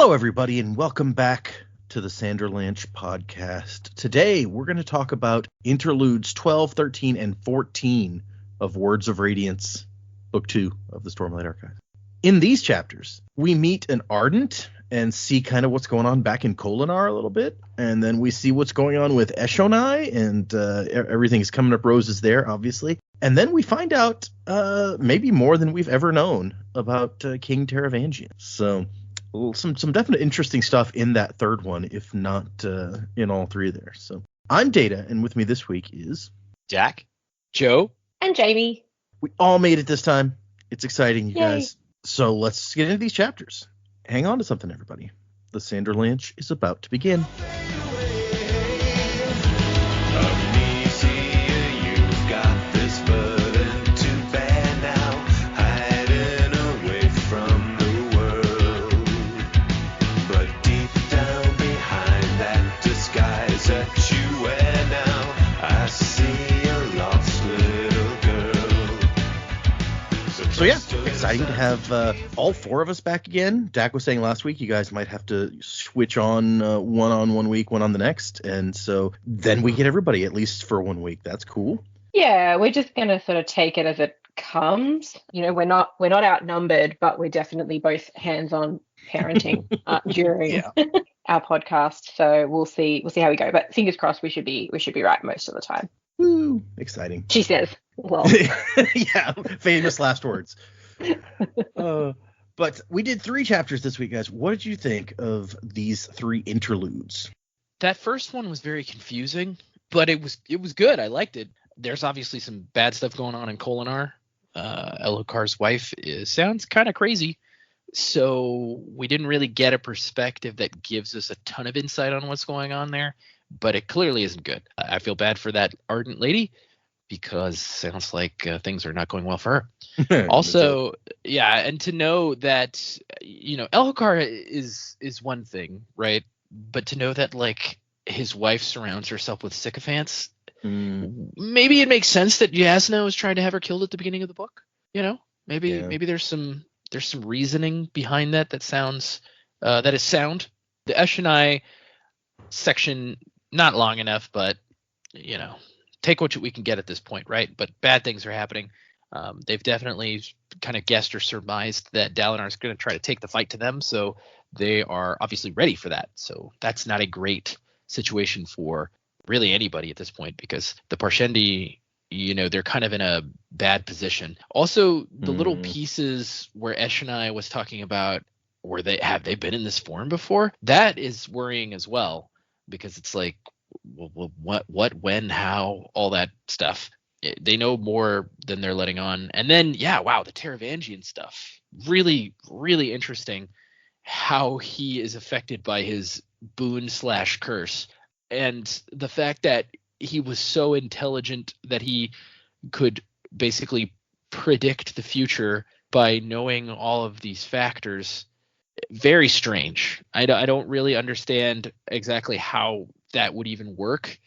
Hello, everybody, and welcome back to the Sandra Lynch podcast. Today, we're going to talk about Interludes 12, 13, and 14 of Words of Radiance, Book 2 of the Stormlight Archive. In these chapters, we meet an Ardent and see kind of what's going on back in Kholinar a little bit, and then we see what's going on with Eshonai, and everything is coming up roses there, obviously. And then we find out maybe more than we've ever known about King Taravangian. So some definite interesting stuff in that third one, if not in all three there. So I'm Data, and with me this week is Jack, Joe, and Jamie. We all made it this time. It's exciting, you Yay. guys. So let's get into these chapters. Hang on to something, everybody. The Sandra Lynch is about to begin. So yeah, exciting to have all four of us back again. Dak was saying last week you guys might have to switch on one week, one on the next, and so then we get everybody at least for 1 week. That's cool. Yeah, we're just going to sort of take it as it comes. You know, we're not outnumbered, but we're definitely both hands-on parenting during our podcast. So we'll see how we go. But fingers crossed, we should be right most of the time. Woo, exciting. She says. Well, yeah, famous last words. But we did 3 chapters this week, guys. What did you think of these 3 interludes? That first one was very confusing, but it was good. I liked it. There's obviously some bad stuff going on in Kholinar. Elhokar's wife sounds kind of crazy, so we didn't really get a perspective that gives us a ton of insight on what's going on there. But it clearly isn't good. I feel bad for that Ardent lady because sounds like things are not going well for her. Also, yeah, and to know that, you know, Elhokar is one thing, right? But to know that, like, his wife surrounds herself with sycophants, maybe it makes sense that Yasna was trying to have her killed at the beginning of the book. You know, maybe there's some reasoning behind that sounds that is sound. The Eshonai section, not long enough, but, you know, take what we can get at this point, right? But bad things are happening. They've definitely kind of guessed or surmised that Dalinar is going to try to take the fight to them, so they are obviously ready for that. So that's not a great situation for really anybody at this point, because the Parshendi, you know, they're kind of in a bad position. Also, the little pieces where Eshonai was talking about, have they been in this form before? That is worrying as well. Because it's like, well, what, when, how, all that stuff. They know more than they're letting on. And then, the Taravangian stuff. Really, really interesting how he is affected by his boon/curse. And the fact that he was so intelligent that he could basically predict the future by knowing all of these factors. Very strange. I don't really understand exactly how that would even work.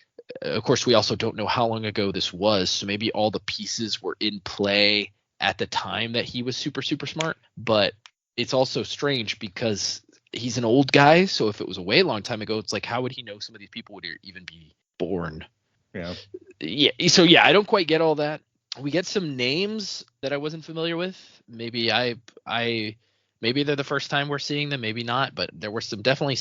Of course, we also don't know how long ago this was, so maybe all the pieces were in play at the time that he was super, super smart. But it's also strange because he's an old guy, so if it was a way long time ago, it's like, how would he know some of these people would even be born? Yeah. So, I don't quite get all that. We get some names that I wasn't familiar with. Maybe maybe they're the first time we're seeing them, maybe not, but there were definitely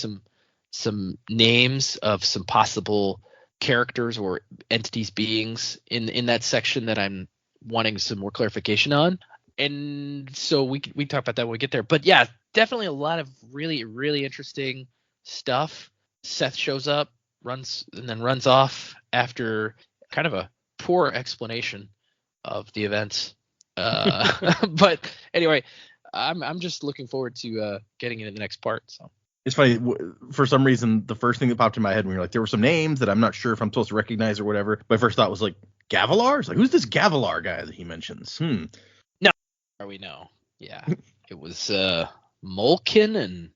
some names of some possible characters or entities, beings in that section that I'm wanting some more clarification on. And so we talk about that when we get there. But yeah, definitely a lot of really, really interesting stuff. Seth shows up, runs off after kind of a poor explanation of the events. But anyway, I'm just looking forward to getting into the next part. So it's funny, for some reason the first thing that popped in my head when you're like, there were some names that I'm not sure if I'm supposed to recognize or whatever. My first thought was like, Gavilar? It's like, who's this Gavilar guy that he mentions? No, we know. Yeah, it was Molkin, and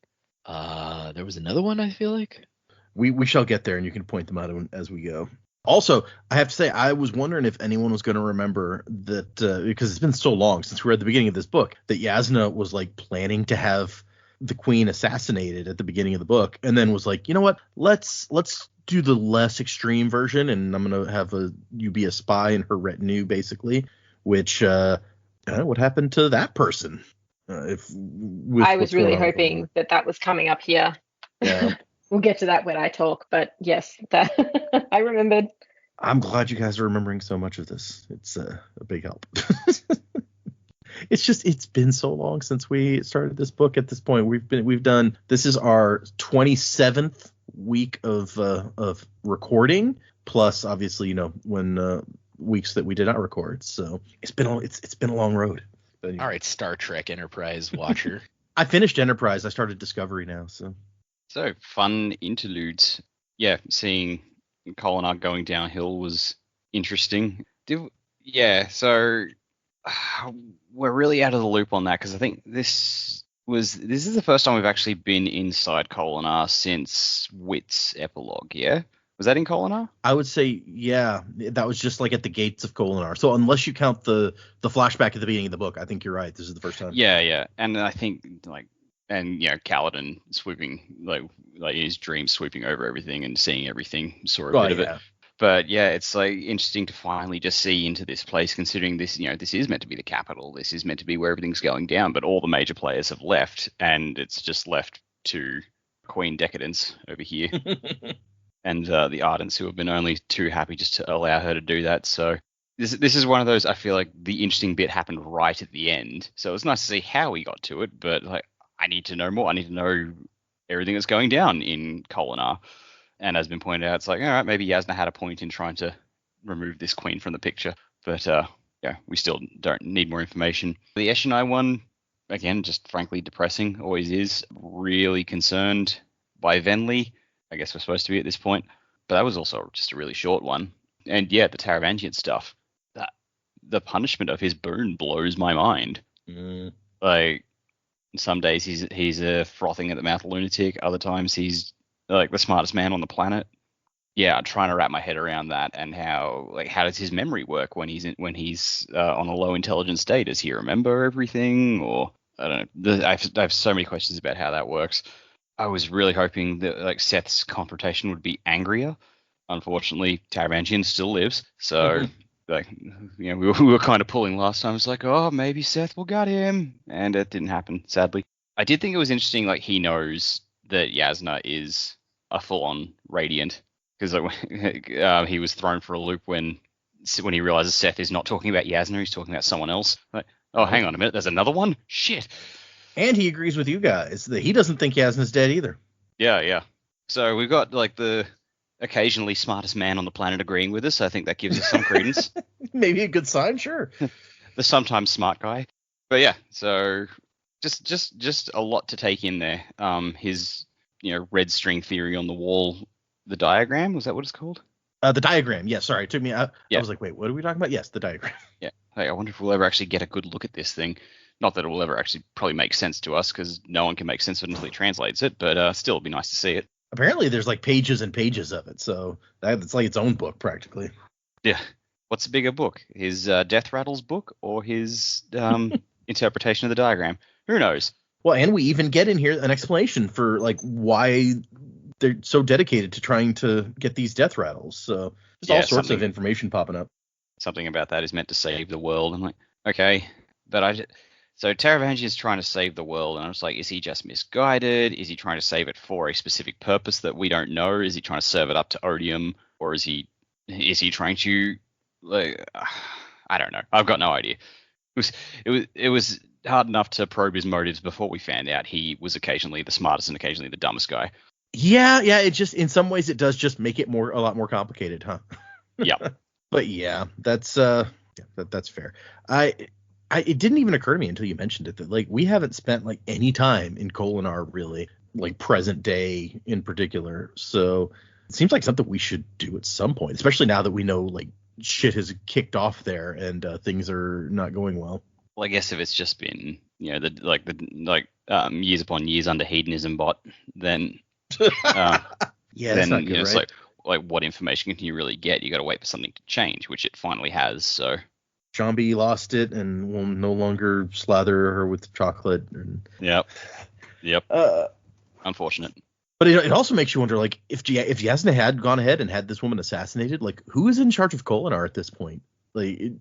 there was another one. I feel like we shall get there, and you can point them out as we go. Also, I have to say, I was wondering if anyone was going to remember that, because it's been so long since we read the beginning of this book, that Yasna was like planning to have the queen assassinated at the beginning of the book, and then was like, you know what, let's do the less extreme version, and I'm gonna have you be a spy in her retinue, basically. Which what happened to that person? I was really hoping that was coming up here. Yeah. We'll get to that when I talk, but yes, that I remembered. I'm glad you guys are remembering so much of this. It's a big help. It's been so long since we started this book. At this point, this is our 27th week of recording, plus obviously, when weeks that we did not record. So it's been a long road. All right, Star Trek Enterprise watcher. I finished Enterprise. I started Discovery now. So fun interludes. Yeah, seeing Kolinahr going downhill was interesting. So we're really out of the loop on that, because I think this is the first time we've actually been inside Kolinahr since Wit's epilogue. Yeah, was that in Kolinahr? I would say, yeah, that was just like at the gates of Kolinahr. So unless you count the flashback at the beginning of the book, I think you're right. This is the first time. Yeah, and I think Kaladin swooping like in his dreams, swooping over everything and seeing everything, saw a bit of it. But yeah, it's like interesting to finally just see into this place, considering this, this is meant to be the capital. This is meant to be where everything's going down, but all the major players have left, and it's just left to Queen Decadence over here. And the Ardents, who have been only too happy just to allow her to do that. So this is one of those, I feel like the interesting bit happened right at the end. So it's nice to see how he got to it, but like, I need to know more. I need to know everything that's going down in Kolinahr. And as been pointed out, it's like, all right, maybe Jasnah had a point in trying to remove this queen from the picture. But we still don't need more information. The Eshonai one, again, just frankly depressing, always is. Really concerned by Venli. I guess we're supposed to be at this point. But that was also just a really short one. And yeah, the Taravangian stuff. The punishment of his boon blows my mind. Like, some days he's a frothing at the mouth lunatic. Other times he's like the smartest man on the planet. Yeah, trying to wrap my head around that, and how does his memory work when he's on a low intelligence state? Does he remember everything, or I don't know? I have so many questions about how that works. I was really hoping that Seth's confrontation would be angrier. Unfortunately, Taravangian still lives, so we were kind of pulling last time. It's like, oh, maybe Seth will get him, and it didn't happen, sadly. I did think it was interesting, he knows that Jasnah is a full-on Radiant, because he was thrown for a loop when he realizes Seth is not talking about Jasnah, he's talking about someone else. Like, oh, hang on a minute, there's another one? Shit. And he agrees with you guys that he doesn't think Jasnah's dead either. Yeah. So we've got the occasionally smartest man on the planet agreeing with us. I think that gives us some credence. Maybe a good sign, sure. The sometimes smart guy. But yeah, so just a lot to take in there. His red string theory on the wall, the diagram, was that what it's called? The diagram, yeah, sorry, it took me out. Yeah. I was like, wait, what are we talking about? Yes, the diagram. Yeah. Hey, I wonder if we'll ever actually get a good look at this thing. Not that it will ever actually probably make sense to us, because no one can make sense of it until he translates it, but still it'd be nice to see it. Apparently there's pages and pages of it, so it's like its own book practically. Yeah. What's a bigger book? His Death Rattles book, or his interpretation of the diagram? Who knows? Well, and we even get in here an explanation for why they're so dedicated to trying to get these death rattles. So just all sorts of information popping up. Something about that is meant to save the world. I'm like, okay, but so Taravangian is trying to save the world, and I was like, is he just misguided? Is he trying to save it for a specific purpose that we don't know? Is he trying to serve it up to Odium, or is he trying to I don't know. I've got no idea. It was hard enough to probe his motives before we found out he was occasionally the smartest and occasionally the dumbest guy. Yeah. It just, in some ways, it does just make it a lot more complicated, huh? Yeah. But yeah, that's fair. It didn't even occur to me until you mentioned it that we haven't spent any time in Kolinahr really, present day in particular. So it seems like something we should do at some point, especially now that we know shit has kicked off there and things are not going well. Well, I guess if it's just been years upon years under hedonism bot, then yeah, then not good, it's right? like what information can you really get? You got to wait for something to change, which it finally has. So Jambi lost it and will no longer slather her with chocolate. And yep. Yep. Unfortunate. But it also makes you wonder, like, if Yasna had gone ahead and had this woman assassinated, like, who is in charge of Kholinar at this point? Like,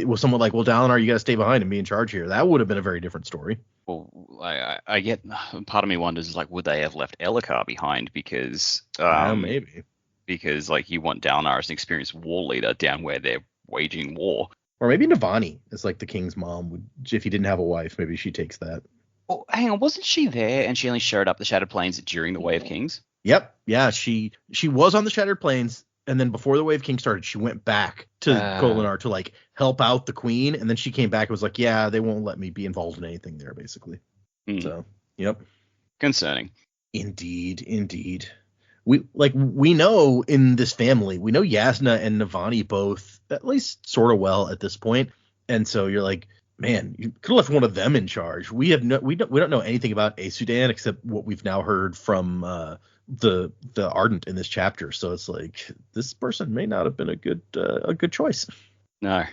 was someone like, well, Dalinar, you got to stay behind and be in charge here? That would have been a very different story. Well, I get, part of me wonders, like, would they have left Elhokar behind? Because maybe. Because, like, you want Dalinar as an experienced war leader down where they're waging war. Or maybe Navani is like the king's mom. If he didn't have a wife, maybe she takes that. Oh, hang on, wasn't she there and she only showed up the Shattered Plains during the Way of Kings? Yep. Yeah, she was on the Shattered Plains, and then before the Way of Kings started, she went back to Kholinar to, like, help out the queen, and then she came back and was like, yeah, they won't let me be involved in anything there, basically. So, yep. Concerning. Indeed. We know in this family, we know Yasna and Navani both at least sort of well at this point, and so you're like, man, you could have left one of them in charge. We don't know anything about Aesudan except what we've now heard from the Ardent in this chapter. So it's like, this person may not have been a good choice. No,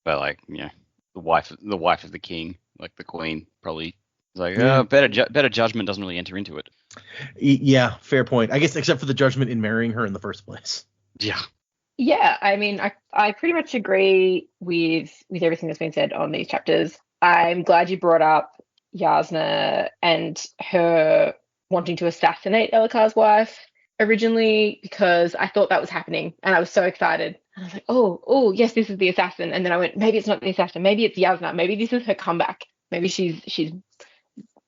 but, like, the wife of the king, like the queen, probably is like, better judgment doesn't really enter into it. Yeah, fair point. I guess except for the judgment in marrying her in the first place. Yeah. Yeah, I mean, I pretty much agree with everything that's been said on these chapters. I'm glad you brought up Yasna and her wanting to assassinate Elhokar's wife originally, because I thought that was happening and I was so excited. And I was like, oh, yes, this is the assassin. And then I went, maybe it's not the assassin. Maybe it's Yasna. Maybe this is her comeback. Maybe she's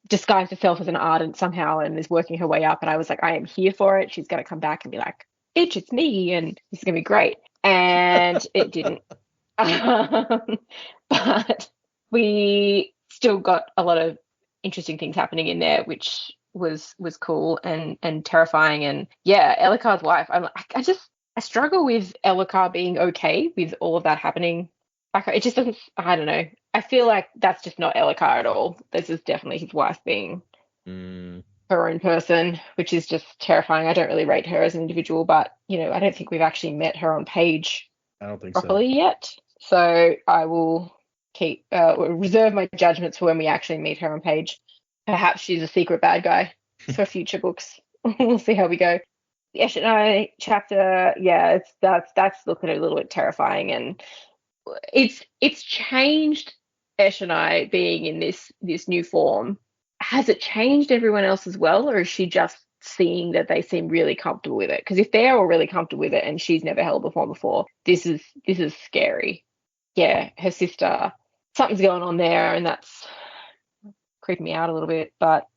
disguised herself as an Ardent somehow and is working her way up. And I was like, I am here for it. She's going to come back and be like, bitch, it's me, and this is going to be great. And it didn't. But we still got a lot of interesting things happening in there, which was cool and terrifying. And yeah, Elhokar's wife, I struggle with Elhokar being okay with all of that happening. Like, it just doesn't, I don't know. I feel like that's just not Elhokar at all. This is definitely his wife being her own person, which is just terrifying. I don't really rate her as an individual, but, I don't think we've actually met her on page properly yet. So I will reserve my judgments for when we actually meet her on page. Perhaps she's a secret bad guy for future books. We'll see how we go. The Eshonai chapter, yeah, that's looking a little bit terrifying, and it's changed Eshonai being in this new form. Has it changed everyone else as well, or is she just seeing that they seem really comfortable with it? Because if they're all really comfortable with it and she's never held before, this is scary. Yeah, her sister, something's going on there, and that's creeping me out a little bit, but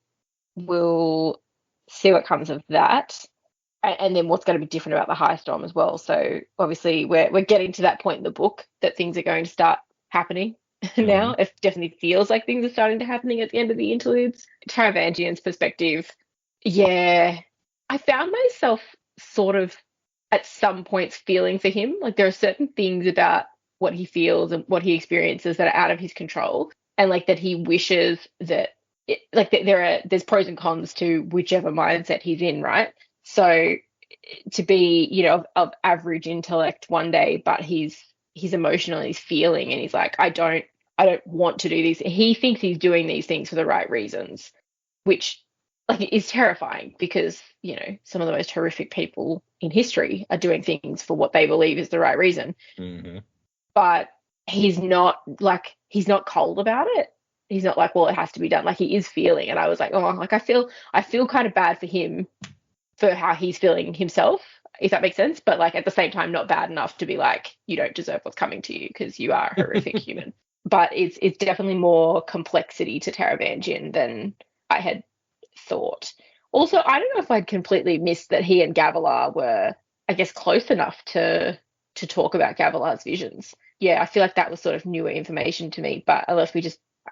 we'll see what comes of that. And then what's going to be different about the High Storm as well. So obviously we're getting to that point in the book that things are going to start happening. Now it definitely feels like things are starting to happening at the end of the interludes. Taravangian's perspective, yeah, I found myself sort of at some points feeling for him. Like, there are certain things about what he feels and what he experiences that are out of his control, and like that he wishes that there's pros and cons to whichever mindset he's in, right? So to be, of average intellect one day, but he's emotional and he's feeling, and he's like, I don't want to do these. He thinks he's doing these things for the right reasons, which, like, is terrifying, because, some of the most horrific people in history are doing things for what they believe is the right reason. Mm-hmm. But he's not cold about it. He's not like, well, it has to be done. Like, he is feeling. And I was like, oh, like, I feel kind of bad for him for how he's feeling himself, if that makes sense. But, like, at the same time, not bad enough to be like, you don't deserve what's coming to you because you are a horrific human. But it's definitely more complexity to Taravangian than I had thought. Also, I don't know if I'd completely missed that he and Gavilar were, I guess, close enough to talk about Gavilar's visions. Yeah, I feel like that was sort of newer information to me, but unless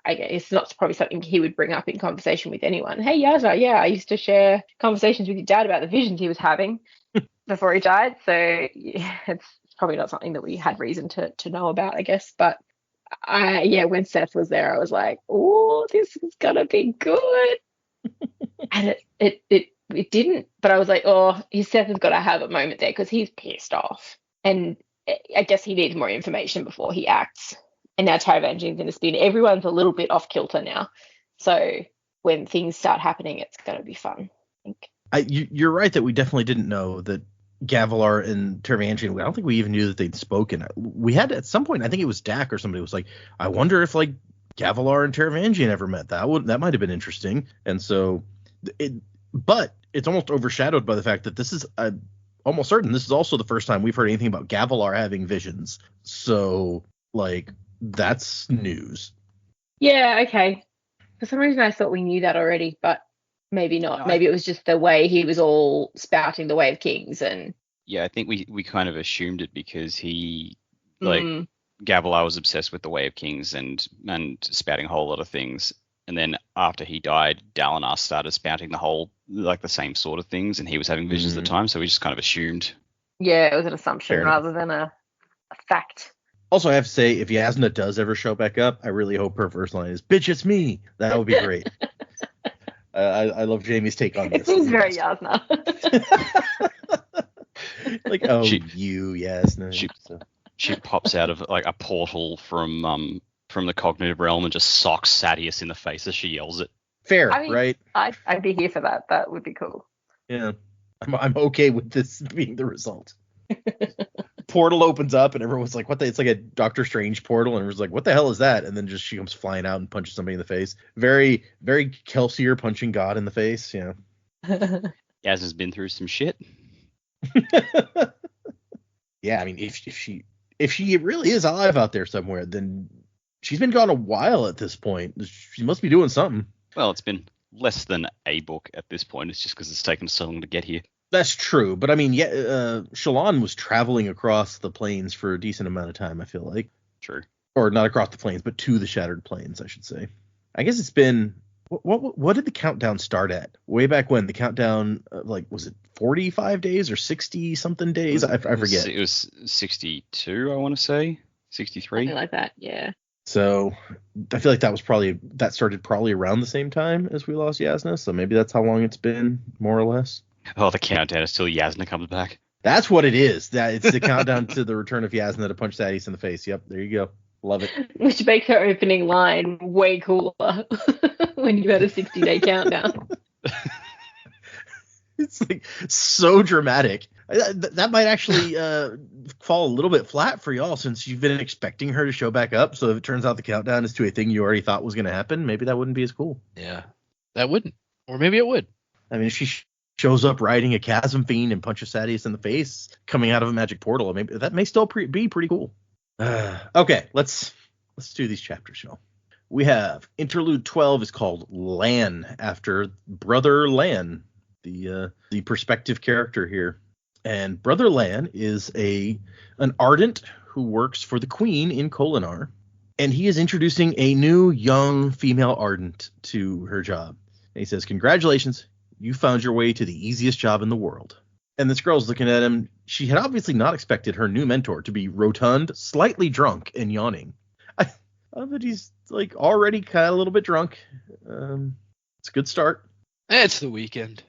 I guess it's not probably something he would bring up in conversation with anyone. Hey, Yaza, yeah, I used to share conversations with your dad about the visions he was having before he died. So yeah, it's probably not something that we had reason to know about, I guess. But when Seth was there, I was like, oh, this is gonna be good. And it didn't, but I was like, oh, Seth has got to have a moment there because he's pissed off, and I guess he needs more information before he acts. And now Taravangian's in a spin. Everyone's a little bit off kilter now, so when things start happening, it's going to be fun, I think. You're right that we definitely didn't know that Gavilar and Taravangian, I don't think we even knew that they'd spoken. We had at some point, I think it was Dak or somebody was like, I wonder if like Gavilar and Taravangian ever met. That might have been interesting. And so, but it's almost overshadowed by the fact that this is almost certain this is also the first time we've heard anything about Gavilar having visions. So like that's news. Yeah, okay. For some reason I thought we knew that already, but maybe not. Maybe it was just the way he was all spouting the Way of Kings and. Yeah, I think we kind of assumed it because he Gavilar was obsessed with the Way of Kings and spouting a whole lot of things. And then after he died, Dalinar started spouting the same sort of things, and he was having visions at the time, so we just kind of assumed. Yeah, it was an assumption rather than a fact. Also, I have to say, if Yasna does ever show back up, I really hope her first line is, "Bitch, it's me." That would be great. I love Jamie's take on this. It seems very Yasna. Like, Yasna. She pops out of like a portal from the cognitive realm and just socks Sadeas in the face as she yells it. Fair, right? I'd be here for that. That would be cool. Yeah, I'm okay with this being the result. Portal opens up and everyone's like, "What the?" It's like a Doctor Strange portal, and everyone's like, "What the hell is that?" And then just she comes flying out and punches somebody in the face. Very, very Kelsier punching God in the face. Yeah. Yasna's been through some shit. Yeah, I mean, if she really is alive out there somewhere, then she's been gone a while at this point. She must be doing something. Well, it's been less than a book at this point. It's just because it's taken so long to get here. That's true, but I mean, yeah, Shallan was traveling across the plains for a decent amount of time, I feel like. True. Or not across the plains, but to the Shattered Plains, I should say. I guess it's been... What did the countdown start at? Way back when? The countdown, was it 45 days or 60-something days? I forget. It was 62, I want to say. 63? Something like that, yeah. So I feel like that started probably around the same time as we lost Yasna, so maybe that's how long it's been, more or less. Oh, the countdown is till Yasna comes back. That's what it is. It's the countdown to the return of Yasna to punch Sadeas in the face. Yep, there you go. Love it. Which makes her opening line way cooler when you had a 60-day countdown. It's like so dramatic. That might actually fall a little bit flat for y'all since you've been expecting her to show back up. So if it turns out the countdown is to a thing you already thought was going to happen, maybe that wouldn't be as cool. Yeah, that wouldn't. Or maybe it would. I mean, if she shows up riding a chasm fiend and punches Sadeas in the face coming out of a magic portal, maybe that may still be pretty cool. Okay, let's do these chapters, y'all. We have Interlude 12 is called Lan, after Brother Lan, the perspective character here. And Brother Lan is an Ardent who works for the Queen in Kholinar, and he is introducing a new young female Ardent to her job. And he says, "Congratulations, you found your way to the easiest job in the world." And this girl's looking at him. She had obviously not expected her new mentor to be rotund, slightly drunk, and yawning. I love that he's like already kind of a little bit drunk. It's a good start. It's the weekend.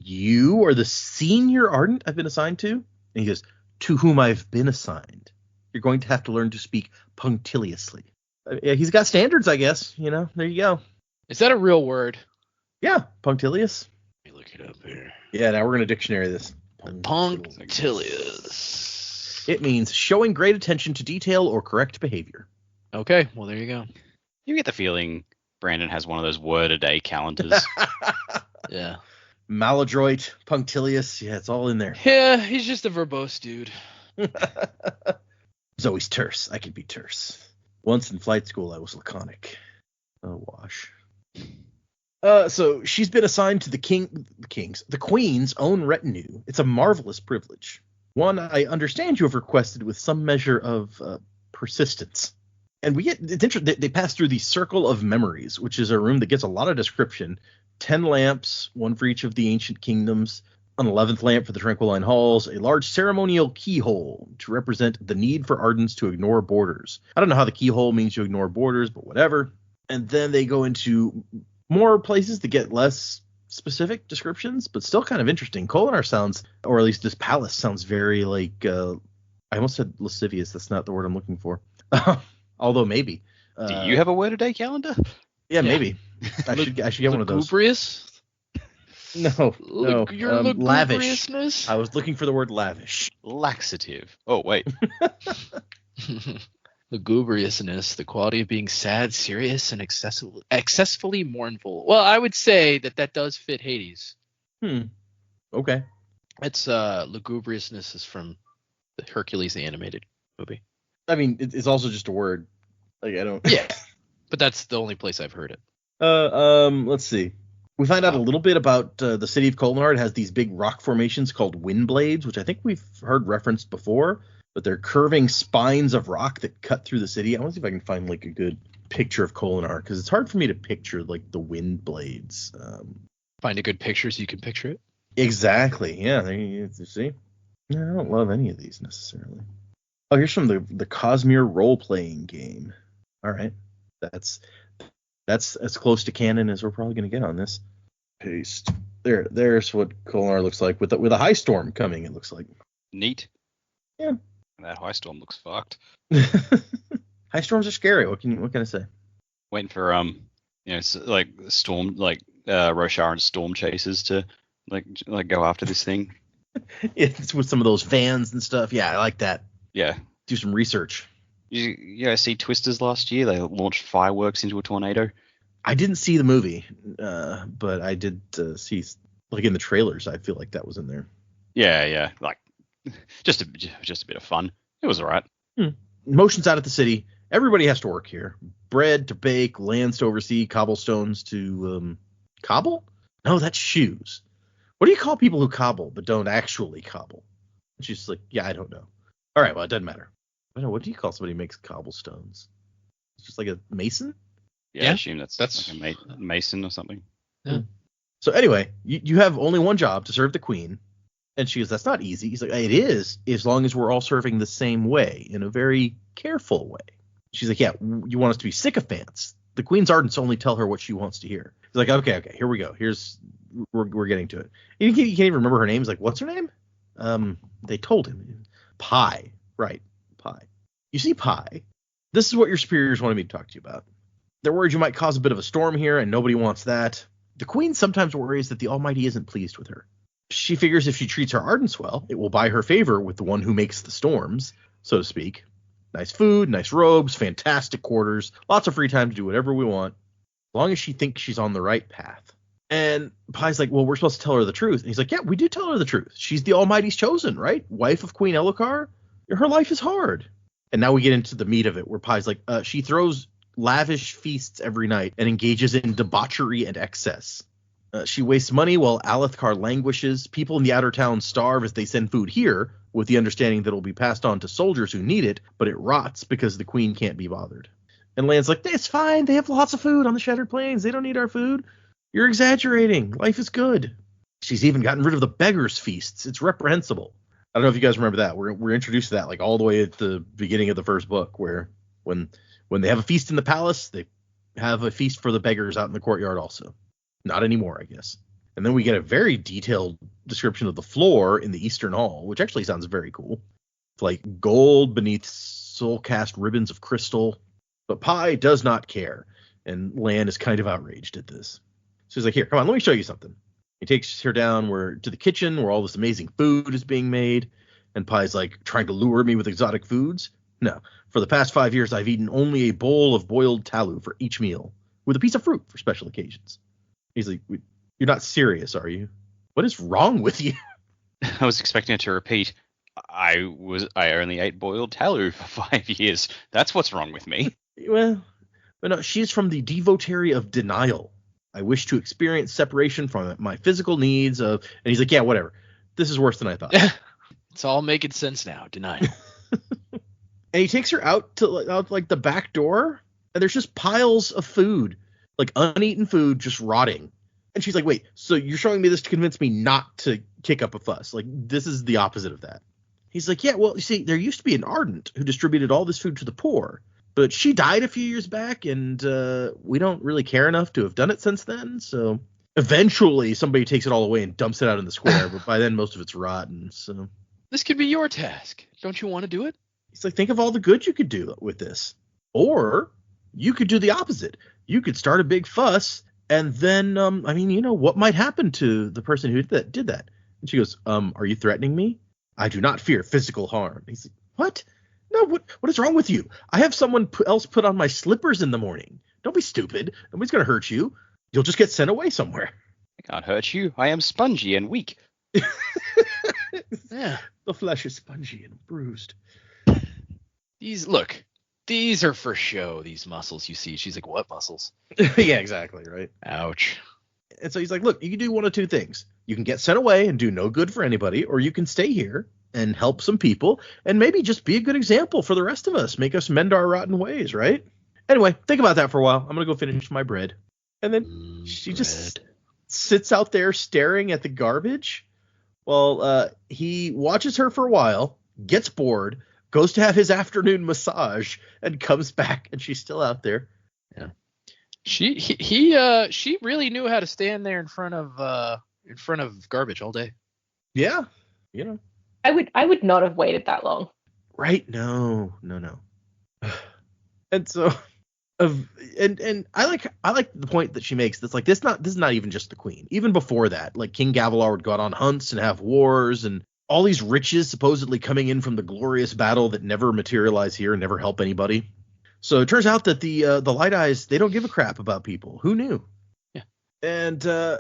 "You are the senior Ardent I've been assigned to?" And he goes, "To whom I've been assigned. You're going to have to learn to speak punctiliously." Yeah, he's got standards, I guess. There you go. Is that a real word? Yeah, punctilious. Let me look it up here. Yeah, now we're going to dictionary this. Punctilious. It means showing great attention to detail or correct behavior. Okay, well, there you go. You get the feeling Brandon has one of those word-a-day calendars. Yeah. Maladroit, punctilious. Yeah, it's all in there. Yeah, he's just a verbose dude. Zoe's terse. I can be terse. Once in flight school, I was laconic. Oh, wash. So she's been assigned to the Queen's own retinue. It's a marvelous privilege. One I understand you have requested with some measure of persistence. And it's interesting. They pass through the Circle of Memories, which is a room that gets a lot of description. 10 lamps, one for each of the ancient kingdoms, an 11th lamp for the Tranquiline Halls, a large ceremonial keyhole to represent the need for Ardents to ignore borders. I don't know how the keyhole means you ignore borders, but whatever. And then they go into more places to get less specific descriptions, but still kind of interesting. Kholinar sounds, or at least this palace sounds very like, I almost said lascivious. That's not the word I'm looking for. Although maybe. Do you have a word-a-day calendar? Yeah, maybe. I should get one of those. Lugubrious? No. Your lavish. lugubriousness? I was looking for the word lavish. Laxative. Oh, wait. Lugubriousness, the quality of being sad, serious, and excessively mournful. Well, I would say that does fit Hades. Okay. It's lugubriousness is from the Hercules the animated movie. I mean, it's also just a word. Like, I don't. Yeah, but that's the only place I've heard it. Let's see. We find out a little bit about the city of Kolnar. It has these big rock formations called wind blades, which I think we've heard referenced before, but they're curving spines of rock that cut through the city. I want to see if I can find like a good picture of Kolnar, because it's hard for me to picture like the wind blades. Find a good picture so you can picture it. Exactly. Yeah. There you see. No, I don't love any of these necessarily. Oh, here's from the Cosmere role-playing game. All right. That's as close to canon as we're probably going to get on this. Paste. There's what Kolnar looks like with a high storm coming, it looks like. Neat. Yeah. That high storm looks fucked. High storms are scary. What can I say? Waiting for like storm, like Rosharan storm chasers to like go after this thing. It's with some of those vans and stuff. Yeah, I like that. Yeah. Do some research. You guys see Twisters last year? They launched fireworks into a tornado. I didn't see the movie, but I did see, like in the trailers, I feel like that was in there. Yeah. Like just a bit of fun. It was all right. Motion's out at the city. Everybody has to work here. Bread to bake, lands to oversee, cobblestones to cobble? No, that's shoes. What do you call people who cobble but don't actually cobble? She's like, yeah, I don't know. All right, well, it doesn't matter. I don't know, what do you call somebody who makes cobblestones? It's just like a mason? Yeah. I assume that's like a mason or something. Yeah. So anyway, you have only one job, to serve the queen. And she goes, that's not easy. He's like, it is, as long as we're all serving the same way, in a very careful way. She's like, yeah, you want us to be sycophants. The queen's ardents only tell her what she wants to hear. He's like, okay, here we go. We're getting to it. You can't even remember her name. He's like, what's her name? They told him. Pi. Right. Pi. You see, Pi, this is what your superiors wanted me to talk to you about. They're worried you might cause a bit of a storm here, and nobody wants that. The queen sometimes worries that the Almighty isn't pleased with her. She figures if she treats her ardents well, it will buy her favor with the one who makes the storms, so to speak. Nice food, nice robes, fantastic quarters, lots of free time to do whatever we want, as long as she thinks she's on the right path. And Pi's like, well, we're supposed to tell her the truth. And he's like, yeah, we do tell her the truth. She's the Almighty's chosen, right? Wife of Queen Elokar. Her life is hard. And now we get into the meat of it, where Pi's like, she throws lavish feasts every night and engages in debauchery and excess. She wastes money while Alethkar languishes. People in the outer town starve as they send food here, with the understanding that it will be passed on to soldiers who need it, but it rots because the queen can't be bothered. And Lan's like, it's fine. They have lots of food on the Shattered Plains. They don't need our food. You're exaggerating. Life is good. She's even gotten rid of the beggars' feasts. It's reprehensible. I don't know if you guys remember that. We're introduced to that like all the way at the beginning of the first book, where when they have a feast in the palace, they have a feast for the beggars out in the courtyard also. Not anymore, I guess. And then we get a very detailed description of the floor in the Eastern Hall, which actually sounds very cool. It's like gold beneath soul-cast ribbons of crystal. But Pi does not care, and Lan is kind of outraged at this. So he's like, here, come on, let me show you something. He takes her down to the kitchen where all this amazing food is being made. And Pi's like, trying to lure me with exotic foods? No. For the past 5 years, I've eaten only a bowl of boiled talu for each meal, with a piece of fruit for special occasions. He's like, you're not serious, are you? What is wrong with you? I was expecting it to repeat. I only ate boiled talu for 5 years. That's what's wrong with me. Well, but no, she's from the devotary of denial. I wish to experience separation from my physical needs and he's like, yeah, whatever. This is worse than I thought. It's all making sense now. Denial. And he takes her out the back door, and there's just piles of food, like uneaten food, just rotting. And she's like, wait, so you're showing me this to convince me not to kick up a fuss? Like, this is the opposite of that. He's like, yeah, well, you see, there used to be an Ardent who distributed all this food to the poor, but she died a few years back, and we don't really care enough to have done it since then. So eventually somebody takes it all away and dumps it out in the square, but by then most of it's rotten. So this could be your task. Don't you want to do it? He's like, think of all the good you could do with this. Or you could do the opposite. You could start a big fuss And then, what might happen to the person who did that? And she goes, are you threatening me? I do not fear physical harm. He's like, what? No, what is wrong with you? I have someone else put on my slippers in the morning. Don't be stupid. Nobody's going to hurt you. You'll just get sent away somewhere. I can't hurt you. I am spongy and weak. Yeah. The flesh is spongy and bruised. These are for show, these muscles you see. She's like, what muscles? Yeah, exactly, right? Ouch. And so he's like, look, you can do one of two things. You can get sent away and do no good for anybody, or you can stay here and help some people and maybe just be a good example for the rest of us. Make us mend our rotten ways, right? Anyway, think about that for a while. I'm going to go finish my bread. And then she just sits out there staring at the garbage while he watches her for a while, gets bored, goes to have his afternoon massage, and comes back, and she's still out there. Yeah. She really knew how to stand there in front of garbage all day. Yeah. I would not have waited that long. Right? No. And so and I like the point that she makes. That's like this is not even just the queen. Even before that, like King Gavilar would go out on hunts and have wars, and all these riches supposedly coming in from the glorious battle that never materialize here and never help anybody. So it turns out that the Light Eyes, they don't give a crap about people. Who knew? Yeah. And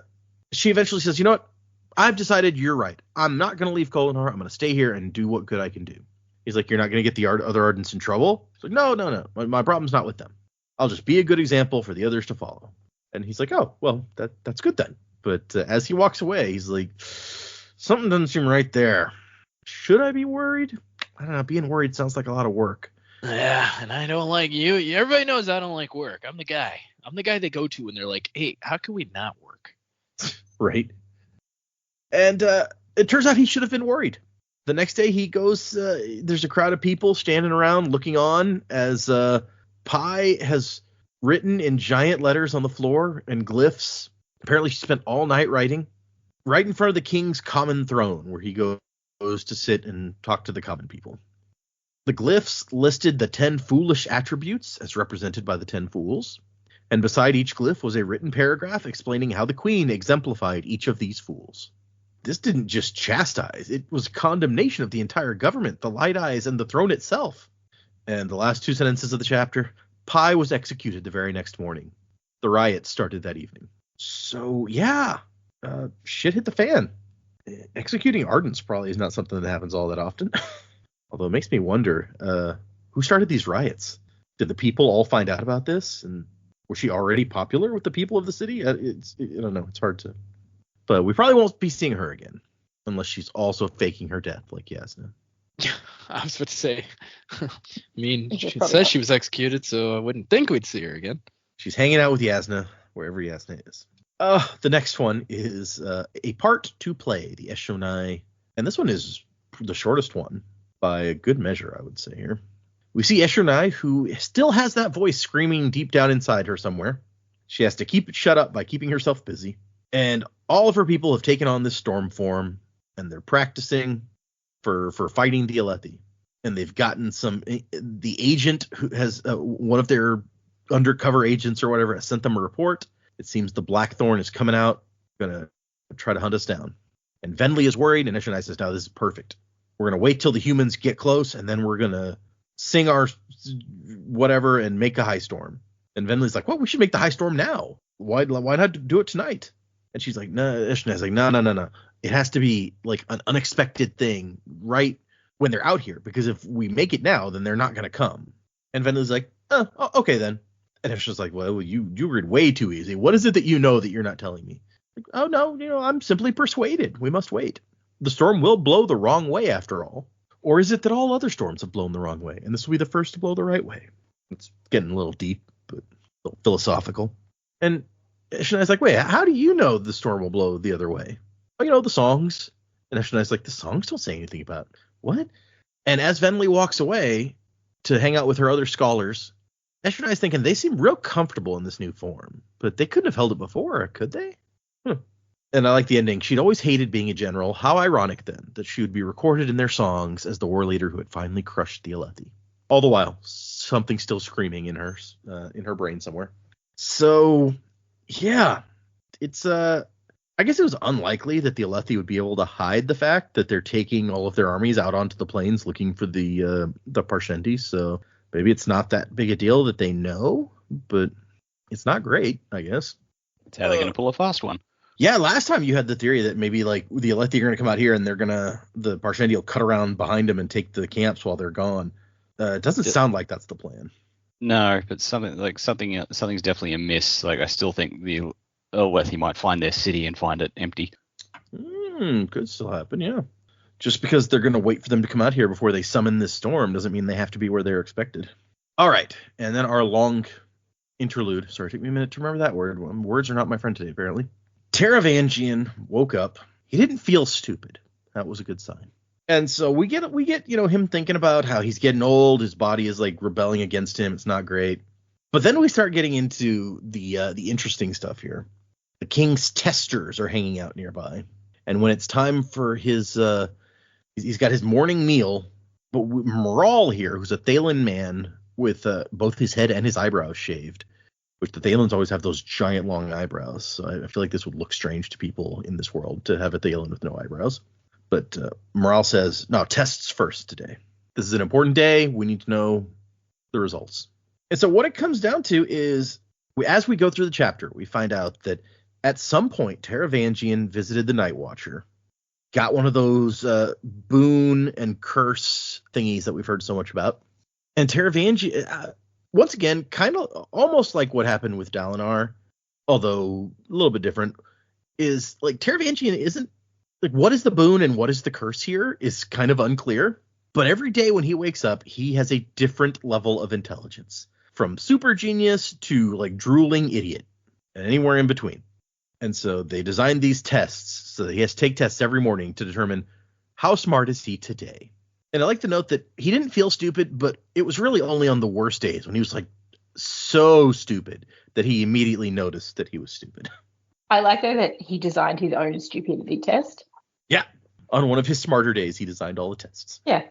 she eventually says, you know what? I've decided you're right. I'm not going to leave Kholinar. I'm going to stay here and do what good I can do. He's like, you're not going to get the other Ardents in trouble? He's like, no. My problem's not with them. I'll just be a good example for the others to follow. And he's like, oh, well, that's good then. But as he walks away, he's like, something doesn't seem right there. Should I be worried? I don't know. Being worried sounds like a lot of work. Yeah, and I don't like you. Everybody knows I don't like work. I'm the guy they go to when they're like, hey, how can we not work? Right. And it turns out he should have been worried. The next day he goes, there's a crowd of people standing around looking on as Pi has written in giant letters on the floor and glyphs. Apparently she spent all night writing right in front of the king's common throne, where he goes to sit and talk to the common people. The glyphs listed the 10 foolish attributes as represented by the 10 fools, and beside each glyph was a written paragraph explaining how the queen exemplified each of these fools. This didn't just chastise, it was condemnation of the entire government, the Light Eyes, and the throne itself. And the last 2 sentences of the chapter, Pi was executed the very next morning. The riot started that evening. So, yeah, shit hit the fan. Executing Ardents probably is not something that happens all that often. Although it makes me wonder, who started these riots? Did the people all find out about this? And was she already popular with the people of the city? I don't know. It's hard to. But we probably won't be seeing her again. Unless she's also faking her death like Yasna. I was about to say. I mean, she says she was executed, so I wouldn't think we'd see her again. She's hanging out with Yasna, wherever Yasna is. The next one is a part to play, the Eshonai. And this one is the shortest one by a good measure, I would say here. We see Eshonai, who still has that voice screaming deep down inside her somewhere. She has to keep it shut up by keeping herself busy. And all of her people have taken on this storm form, and they're practicing for fighting the Alethi. And they've gotten the agent who has one of their undercover agents or whatever has sent them a report. It seems the Blackthorn is coming out, going to try to hunt us down. And Venli is worried, and Eshonai says, no, this is perfect. We're going to wait till the humans get close, and then we're going to sing our whatever and make a high storm. And Venli's like, well, we should make the high storm now. Why not do it tonight? And she's like, no. Eshonai's like, no. It has to be like an unexpected thing right when they're out here, because if we make it now, then they're not going to come. And Venli's like, oh, okay then. And Eshonai's like, well, you read way too easy. What is it that you know that you're not telling me? Like, oh, no, I'm simply persuaded. We must wait. The storm will blow the wrong way after all. Or is it that all other storms have blown the wrong way, and this will be the first to blow the right way? It's getting a little deep, but a little philosophical. And Eshonai's like, wait, how do you know the storm will blow the other way? Oh, the songs. And Eshonai's like, the songs don't say anything about what? And as Venli walks away to hang out with her other scholars, Eshonai's thinking they seem real comfortable in this new form, but they couldn't have held it before, could they? And I like the ending. She'd always hated being a general. How ironic, then, that she would be recorded in their songs as the war leader who had finally crushed the Alethi. All the while, something still screaming in her brain somewhere. So Yeah, it's I guess it was unlikely that the Alethi would be able to hide the fact that they're taking all of their armies out onto the plains looking for the Parshendi. So maybe it's not that big a deal that they know, but it's not great, I guess. That's how they're going to pull a fast one. Yeah, last time you had the theory that maybe like the Alethi are going to come out here and the Parshendi will cut around behind them and take the camps while they're gone. It doesn't sound like that's the plan. No, but something's definitely amiss. Like I still think the Alethi might find their city and find it empty. Could still happen, yeah. Just because they're going to wait for them to come out here before they summon this storm doesn't mean they have to be where they're expected. All right, and then our long interlude. Sorry, take me a minute to remember that word. Words are not my friend today, apparently. Taravangian woke up. He didn't feel stupid. That was a good sign. And so we get him thinking about how he's getting old. His body is like rebelling against him. It's not great. But then we start getting into the interesting stuff here. The king's testers are hanging out nearby. And when it's time for his he's got his morning meal, but Moral here, who's a Thaylen man with both his head and his eyebrows shaved, which the Thaylens always have those giant long eyebrows. So I feel like this would look strange to people in this world to have a Thaylen with no eyebrows. But Moral says, no, tests first today. This is an important day. We need to know the results. And so what it comes down to is, as we go through the chapter, we find out that at some point, Taravangian visited the Night Watcher, got one of those boon and curse thingies that we've heard so much about. And Taravangian, once again, kind of almost like what happened with Dalinar, although a little bit different, is like Taravangian isn't, like, what is the boon and what is the curse here is kind of unclear. But every day when he wakes up, he has a different level of intelligence, from super genius to like drooling idiot and anywhere in between. And so they designed these tests so that he has to take tests every morning to determine how smart is he today. And I like to note that he didn't feel stupid, but it was really only on the worst days when he was like so stupid that he immediately noticed that he was stupid. I like though that he designed his own stupidity test. Yeah. On one of his smarter days, he designed all the tests. Yeah.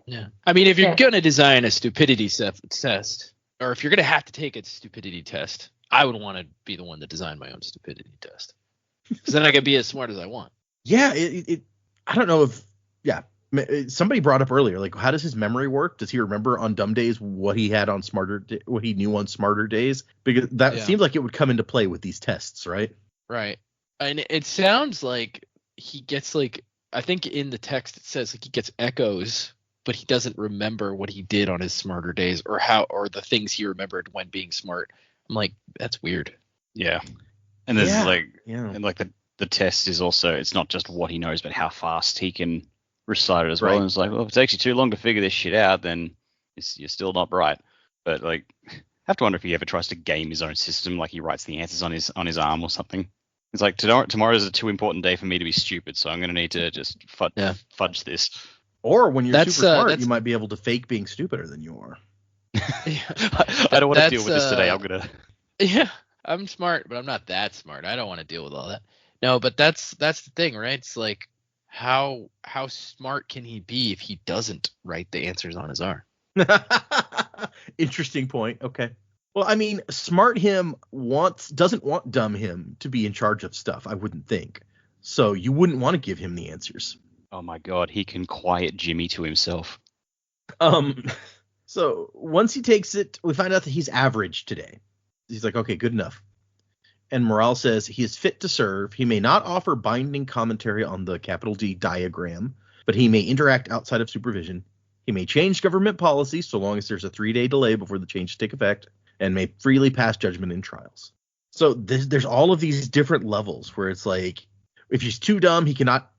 I mean, if you're going to design a stupidity test, or if you're going to have to take a stupidity test, I would want to be the one that designed my own stupidity test. Because then I can be as smart as I want. Yeah. I don't know if, yeah. Somebody brought up earlier, like, how does his memory work? Does he remember on dumb days what he had on what he knew on smarter days? Because that seems like it would come into play with these tests, right? Right. And it sounds like he gets like, I think in the text it says like he gets echoes, but he doesn't remember what he did on his smarter days or the things he remembered when being smart. I'm like, that's weird. Yeah. And there's and like the test is also, it's not just what he knows, but how fast he can recite it as well. And it's like, well, if it takes you too long to figure this shit out, then you're still not bright. But like, I have to wonder if he ever tries to game his own system, like he writes the answers on his arm or something. It's like, tomorrow is a too important day for me to be stupid, so I'm going to need to just fudge this. Or when you're super smart, you might be able to fake being stupider than you are. I don't want to deal with this today. I'm going to... Yeah, I'm smart, but I'm not that smart. I don't want to deal with all that. No, but that's the thing, right? It's like, how smart can he be if he doesn't write the answers on his arm? Interesting point. Okay. Well, I mean, smart him doesn't want dumb him to be in charge of stuff, I wouldn't think. So you wouldn't want to give him the answers. Oh my God, he can quiet Jimmy to himself. So once he takes it, we find out that he's average today. He's like, okay, good enough. And Moral says he is fit to serve. He may not offer binding commentary on the capital D diagram, but he may interact outside of supervision. He may change government policy so long as there's a 3-day delay before the changes take effect, and may freely pass judgment in trials. So there's all of these different levels where it's like, if he's too dumb, he cannot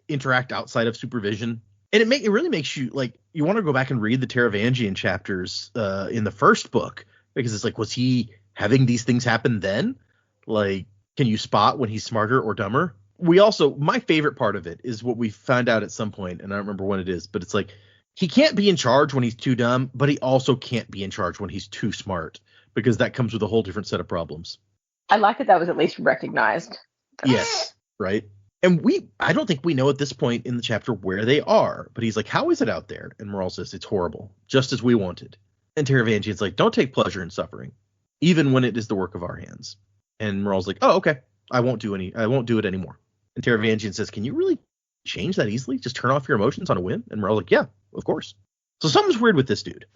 interact outside of supervision. And it really makes you like, you want to go back and read the Taravangian chapters in the first book, because it's like, was he having these things happen then? Like, can you spot when he's smarter or dumber? My favorite part of it is what we found out at some point, and I don't remember when it is, but it's like, he can't be in charge when he's too dumb, but he also can't be in charge when he's too smart, because that comes with a whole different set of problems. I like that was at least recognized. Yes, right. And I don't think we know at this point in the chapter where they are, but he's like, how is it out there? And Moral says, it's horrible, just as we wanted. And Taravangian's like, don't take pleasure in suffering, even when it is the work of our hands. And Moral's like, oh, okay, I won't do it anymore. And Taravangian says, can you really change that easily? Just turn off your emotions on a whim? And Moral's like, yeah, of course. So something's weird with this dude,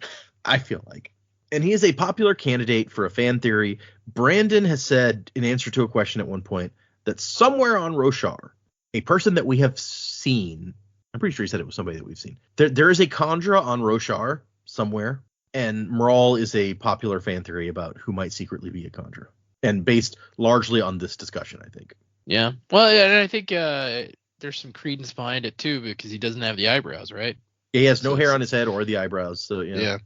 I feel like. And he is a popular candidate for a fan theory. Brandon has said, in answer to a question at one point, that somewhere on Roshar, a person that we have seen, I'm pretty sure he said it was somebody that we've seen, there is a Khandra on Roshar somewhere, and Moral is a popular fan theory about who might secretly be a Khandra, and based largely on this discussion, I think. Yeah. Well, and I think there's some credence behind it, too, because he doesn't have the eyebrows, right? Yeah, he has no hair on his head or the eyebrows, so yeah.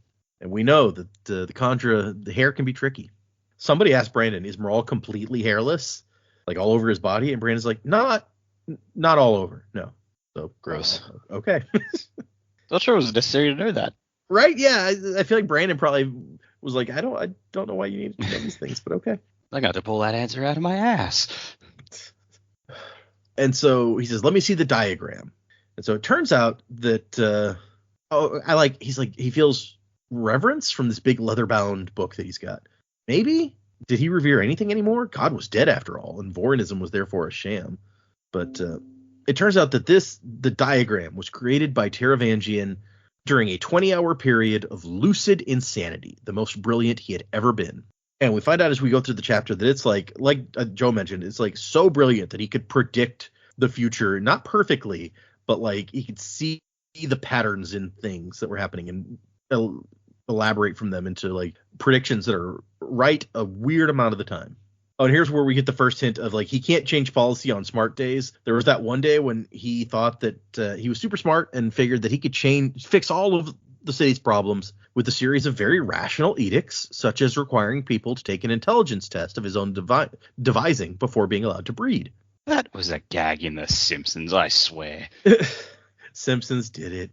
And we know that the Khandra, the hair can be tricky. Somebody asked Brandon, is Moral completely hairless? Like all over his body? And Brandon's like, not all over. No. So gross. Okay. Not sure it was necessary to know that. Right? Yeah. I feel like Brandon probably was like, I don't know why you need to know these things, but okay. I got to pull that answer out of my ass. And so he says, let me see the diagram. And so it turns out that he feels reverence from this big leather-bound book that he's got. Maybe? Did he revere anything anymore? God was dead after all, and Vorinism was therefore a sham. But it turns out that the diagram was created by Taravangian during a 20-hour period of lucid insanity, the most brilliant he had ever been. And we find out as we go through the chapter that it's like Joe mentioned, it's like so brilliant that he could predict the future, not perfectly, but like he could see the patterns in things that were happening and elaborate from them into like predictions that are right a weird amount of the time. Oh, and here's where we get the first hint of like he can't change policy on smart days. There was that one day when he thought that he was super smart and figured that he could fix all of the city's problems with a series of very rational edicts, such as requiring people to take an intelligence test of his own devising before being allowed to breed. That was a gag in The Simpsons, I swear. Simpsons did it.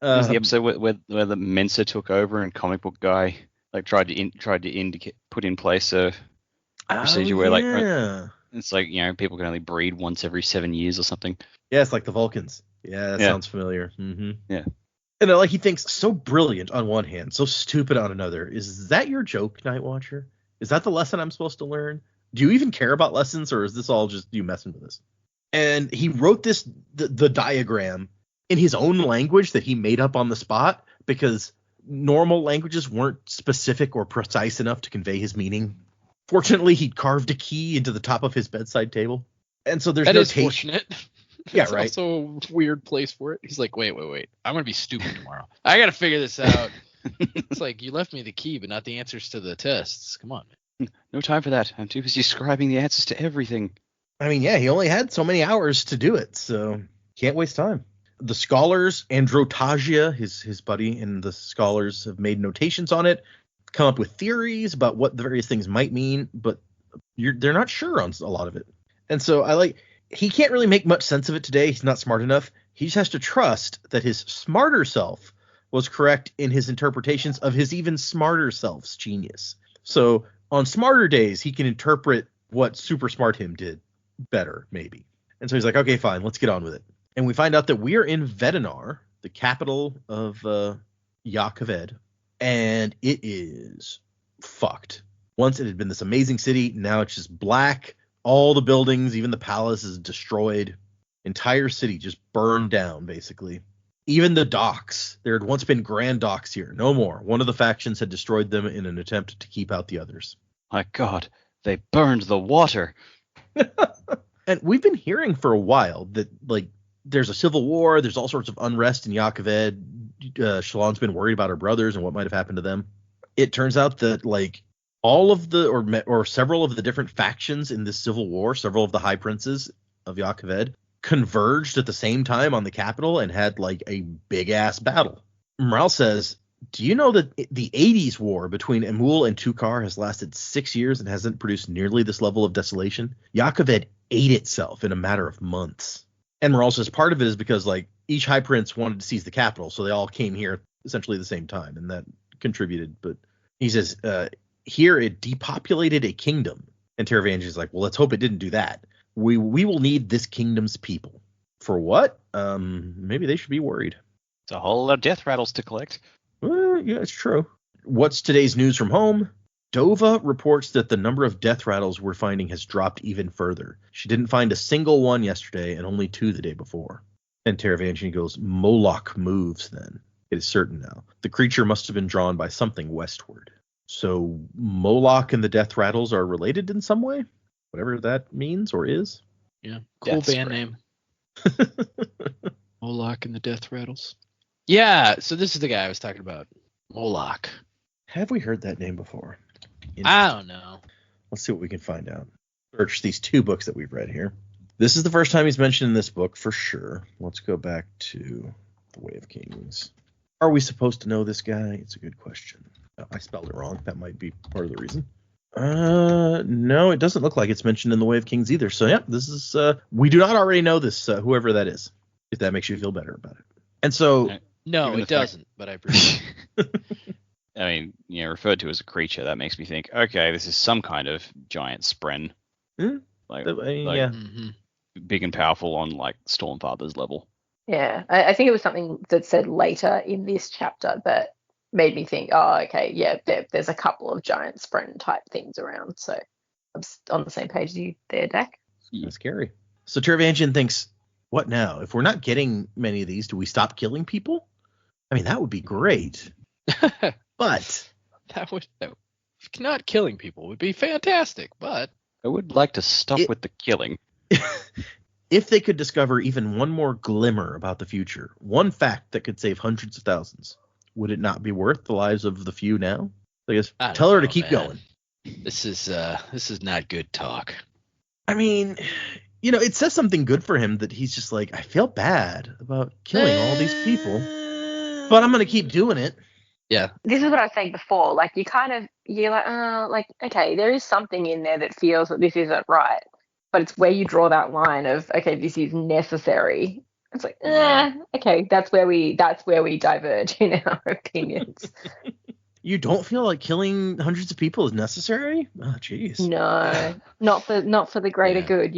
It was the episode where the Mensa took over and comic book guy like tried to put in place a procedure where like it's like, you know, people can only breed once every 7 years or something. Yeah, it's like the Vulcans. Yeah, that sounds familiar. Mm-hmm. Yeah. And like he thinks so brilliant on one hand, so stupid on another. Is that your joke, Night Watcher? Is that the lesson I'm supposed to learn? Do you even care about lessons, or is this all just you messing with us? And he wrote the diagram in his own language that he made up on the spot because normal languages weren't specific or precise enough to convey his meaning. Fortunately, he carved a key into the top of his bedside table. And so there's that no is fortunate. Yeah, it's right. Also a weird place for it. He's like, wait. I'm going to be stupid tomorrow. I got to figure this out. It's like, you left me the key, but not the answers to the tests. Come on, man. No time for that. I'm too busy scribing the answers to everything. I mean, yeah, he only had so many hours to do it, so can't waste time. The scholars, Androtagia, his buddy, and the scholars have made notations on it, come up with theories about what the various things might mean, but they're not sure on a lot of it. And so he can't really make much sense of it today. He's not smart enough. He just has to trust that his smarter self was correct in his interpretations of his even smarter self's genius. So on smarter days, he can interpret what super smart him did better, maybe. And so he's like, okay, fine, let's get on with it. And we find out that we are in Vedinar, the capital of Yakaved, and it is fucked. Once it had been this amazing city, now it's just black. All the buildings, even the palace, is destroyed. Entire city just burned down, basically. Even the docks. There had once been grand docks here. No more. One of the factions had destroyed them in an attempt to keep out the others. My God, they burned the water. And we've been hearing for a while that, like, there's a civil war. There's all sorts of unrest in Yakaved. Shalon's been worried about her brothers and what might have happened to them. It turns out that, like, all of the or several of the different factions in this civil war, several of the high princes of Yakaved, converged at the same time on the capital and had like a big ass battle. Morale says, do you know that the 80s war between Emul and Tukar has lasted 6 years and hasn't produced nearly this level of desolation? Yakaved ate itself in a matter of months. And Morale says part of it is because like each high prince wanted to seize the capital, so they all came here essentially at the same time, and that contributed. But he says, here it depopulated a kingdom. And Taravangian is like, well, let's hope it didn't do that. We will need this kingdom's people. For what? Maybe they should be worried. It's a whole lot of death rattles to collect. Yeah, it's true. What's today's news from home? Dova reports that the number of death rattles we're finding has dropped even further. She didn't find a single one yesterday and only 2 the day before. And Taravangian goes, Moloch moves then. It is certain now. The creature must have been drawn by something westward. So Moloch and the death rattles are related in some way? Whatever that means or is? Yeah, cool band name. Moloch and the death rattles. Yeah, so this is the guy I was talking about. Moloch. Have we heard that name before? I don't know. Let's see what we can find out. Search these 2 books that we've read here. This is the first time he's mentioned in this book for sure. Let's go back to The Way of Kings. Are we supposed to know this guy? It's a good question. Oh, I spelled it wrong. That might be part of the reason. No, it doesn't look like it's mentioned in The Way of Kings either. So yeah, this is we do not already know this, whoever that is, if that makes you feel better about it. And so no, it doesn't, but I appreciate it. I mean, referred to as a creature, that makes me think, okay, this is some kind of giant spren. Big and powerful on like Stormfather's level. Yeah, I think it was something that said later in this chapter that made me think, oh, okay, yeah, there's a couple of giant spren type things around. So I'm on the same page as you there, Dak. That's scary. So Taravangian thinks, what now? If we're not getting many of these, do we stop killing people? I mean, that would be great. But not killing people would be fantastic, but I would like to stop with the killing. If they could discover even one more glimmer about the future, one fact that could save hundreds of thousands, would it not be worth the lives of the few now? I guess tell her to keep going. This is not good talk. I mean, it says something good for him that he's just like, I feel bad about killing all these people, but I'm going to keep doing it. Yeah. This is what I was saying before. Like, you're like, okay, there is something in there that feels that this isn't right. But it's where you draw that line of, okay, this is necessary. It's like, okay, that's where we diverge in our opinions. You don't feel like killing hundreds of people is necessary? Oh, jeez. No, not for the greater good,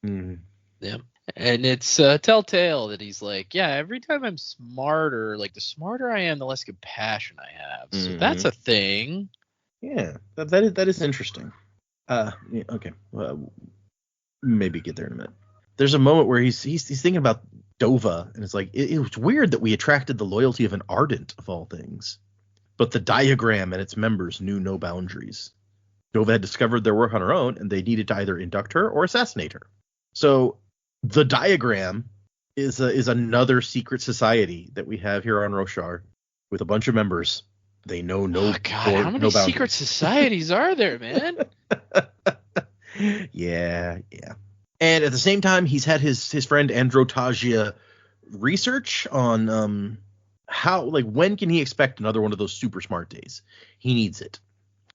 Mm. Yeah. And it's telltale that he's like, yeah, every time I'm smarter, like the smarter I am, the less compassion I have. So that's a thing. Yeah, that is interesting. Okay. Maybe get there in a minute. There's a moment where he's thinking about Dova, and it's like, it was weird that we attracted the loyalty of an Ardent of all things. But the diagram and its members knew no boundaries. Dova had discovered their work on her own, and they needed to either induct her or assassinate her. So the diagram is another secret society that we have here on Roshar with a bunch of members. They know no. Oh God, how many secret societies are there, man? Yeah. And at the same time, he's had his friend Androtagia research on how, like, when can he expect another one of those super smart days? He needs it.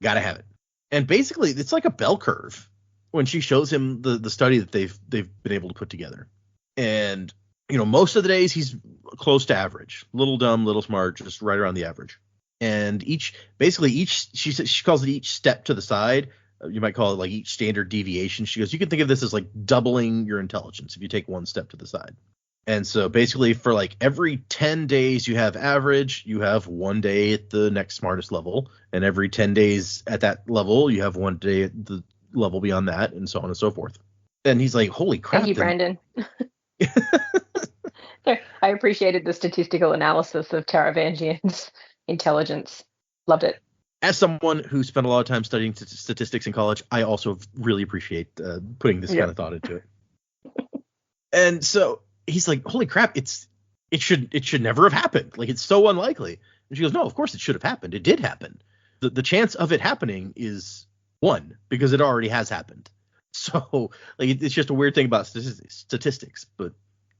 Gotta have it. And basically, it's like a bell curve when she shows him the study that they've been able to put together. And most of the days he's close to average, little dumb, little smart, just right around the average. And each she calls it each step to the side. You might call it like each standard deviation. She goes, you can think of this as like doubling your intelligence if you take one step to the side. And so basically for like every 10 days you have average, you have 1 day at the next smartest level. And every 10 days at that level, you have 1 day at the level beyond that, and so on and so forth. And he's like, holy crap. Thank you, Brandon. I appreciated the statistical analysis of Taravangian's intelligence. Loved it. As someone who spent a lot of time studying statistics in college, I also really appreciate putting this kind of thought into it. And so he's like, holy crap, it should never have happened. Like, it's so unlikely. And she goes, no, of course it should have happened. It did happen. The chance of it happening is 1 because it already has happened. So like, it's just a weird thing about statistics.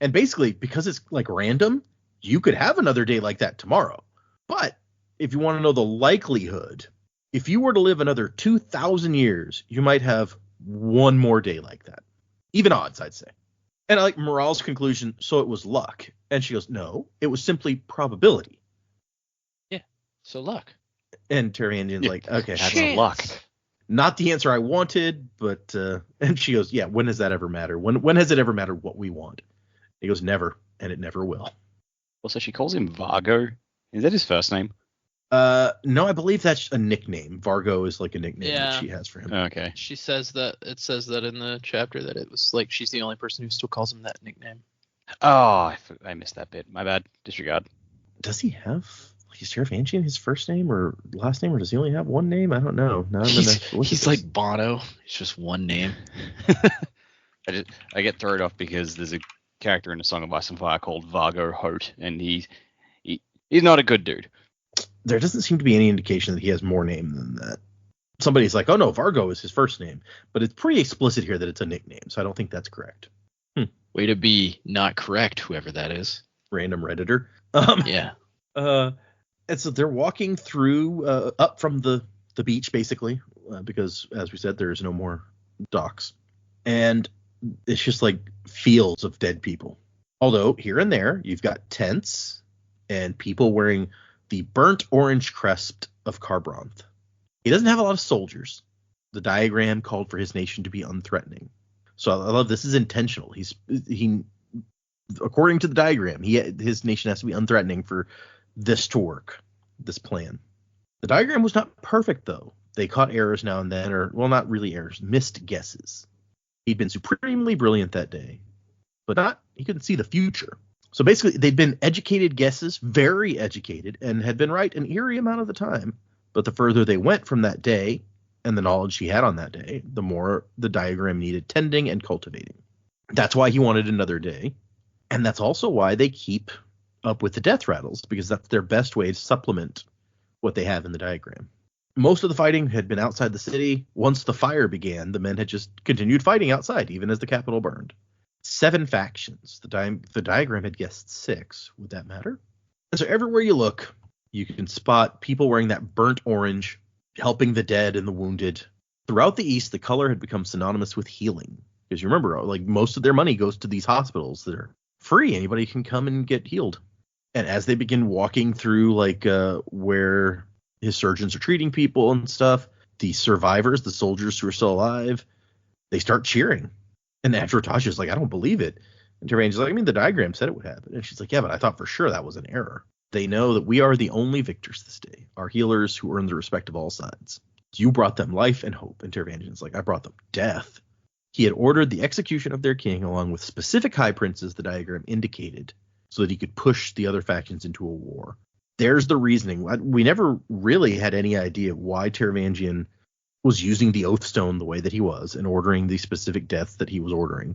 And basically, because it's like random, you could have another day like that tomorrow. But if you want to know the likelihood, if you were to live another 2,000 years, you might have 1 more day like that. Even odds, I'd say. And I like Morale's conclusion, so it was luck. And she goes, no, it was simply probability. Yeah, so luck. And Taravangian's like, okay, that's luck. Not the answer I wanted, but and she goes, yeah, when does that ever matter? When has it ever mattered what we want? He goes, never, and it never will. Also, she calls him Vargo. Is that his first name? No, I believe that's a nickname. Vargo is like a nickname that she has for him. Okay. She says that it says that in the chapter that it was like she's the only person who still calls him that nickname. Oh, I missed that bit. My bad. Disregard. Does he have is Taravangian his first name or last name, or does he only have one name? I don't know. Now He's like Bono. It's just one name. I get thrown off because there's a character in A Song of Ice and Fire called Vargo Hote, and he's not a good dude. There doesn't seem to be any indication that he has more name than that. Somebody's like, oh no, Vargo is his first name, but it's pretty explicit here that it's a nickname, so I don't think that's correct. Way to be not correct, whoever that is. Random Redditor. Yeah. And so they're walking through up from the beach, basically, because, as we said, there's no more docks. And it's just like fields of dead people. Although here and there, you've got tents and people wearing the burnt orange crest of Carbronth. He doesn't have a lot of soldiers. The diagram called for his nation to be unthreatening. So I love this is intentional. He according to the diagram, his nation has to be unthreatening for this to work, this plan. The diagram was not perfect, though. They caught errors now and then, or, well, not really errors, missed guesses. He'd been supremely brilliant that day, but he couldn't see the future. So basically, they'd been educated guesses, very educated, and had been right an eerie amount of the time. But the further they went from that day, and the knowledge he had on that day, the more the diagram needed tending and cultivating. That's why he wanted another day. And that's also why they keep up with the death rattles, because that's their best way to supplement what they have in the diagram. Most of the fighting had been outside the city. Once the fire began, the men had just continued fighting outside, even as the capital burned. 7 factions. The diagram had guessed 6. Would that matter? And so everywhere you look, you can spot people wearing that burnt orange, helping the dead and the wounded. Throughout the East, the color had become synonymous with healing. Because you remember, like, most of their money goes to these hospitals that are free. Anybody can come and get healed. And as they begin walking through, like, where his surgeons are treating people and stuff, the survivors, the soldiers who are still alive, they start cheering. And Adrotasha's like, I don't believe it. And Taravangian's like, I mean, the diagram said it would happen. And she's like, yeah, but I thought for sure that was an error. They know that we are the only victors this day, our healers who earn the respect of all sides. You brought them life and hope. And Taravangian's like, I brought them death. He had ordered the execution of their king along with specific high princes the diagram indicated so that he could push the other factions into a war. There's the reasoning. We never really had any idea why Taravangian was using the Oathstone the way that he was and ordering the specific deaths that he was ordering.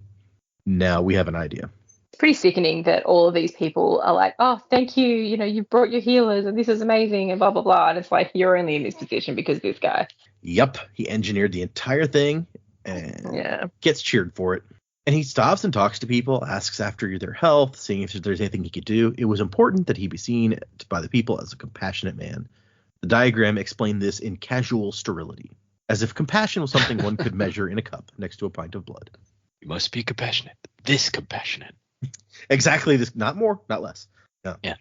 Now we have an idea. It's pretty sickening that all of these people are like, oh, thank you, you brought your healers and this is amazing and blah, blah, blah. And it's like, you're only in this position because of this guy. Yep. He engineered the entire thing and gets cheered for it. And he stops and talks to people, asks after their health, seeing if there's anything he could do. It was important that he be seen by the people as a compassionate man. The diagram explained this in casual sterility, as if compassion was something one could measure in a cup next to a pint of blood. You must be compassionate. This compassionate. Exactly. This, not more, not less. Yeah.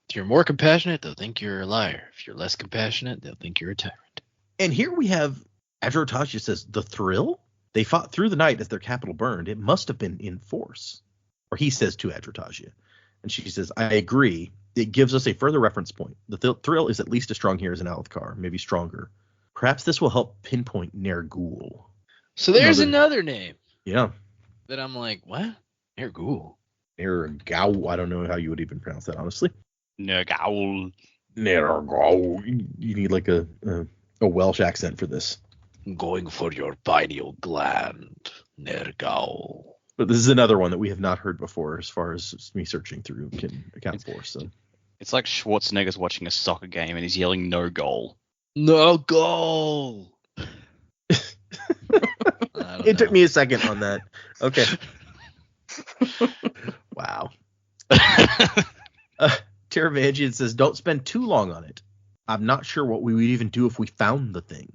If you're more compassionate, they'll think you're a liar. If you're less compassionate, they'll think you're a tyrant. And here we have Adrotasha says, the thrill? They fought through the night as their capital burned. It must have been in force. Or he says to Adrotasha. And she says, I agree. It gives us a further reference point. The thrill is at least as strong here as in Alethkar, maybe stronger. Perhaps this will help pinpoint Ner'gul. So there's another name. Yeah. That I'm like, what? Ner'gul. Ner'gul. I don't know how you would even pronounce that, honestly. Ner'gul. You need like a Welsh accent for this. Going for your pineal gland, Ner'gul. But this is another one that we have not heard before, as far as me searching through can account for. So it's like Schwarzenegger's watching a soccer game and he's yelling "No goal." No goal. It took me a second on that. Okay. Wow. Taravangian says, don't spend too long on it. I'm not sure what we would even do if we found the thing.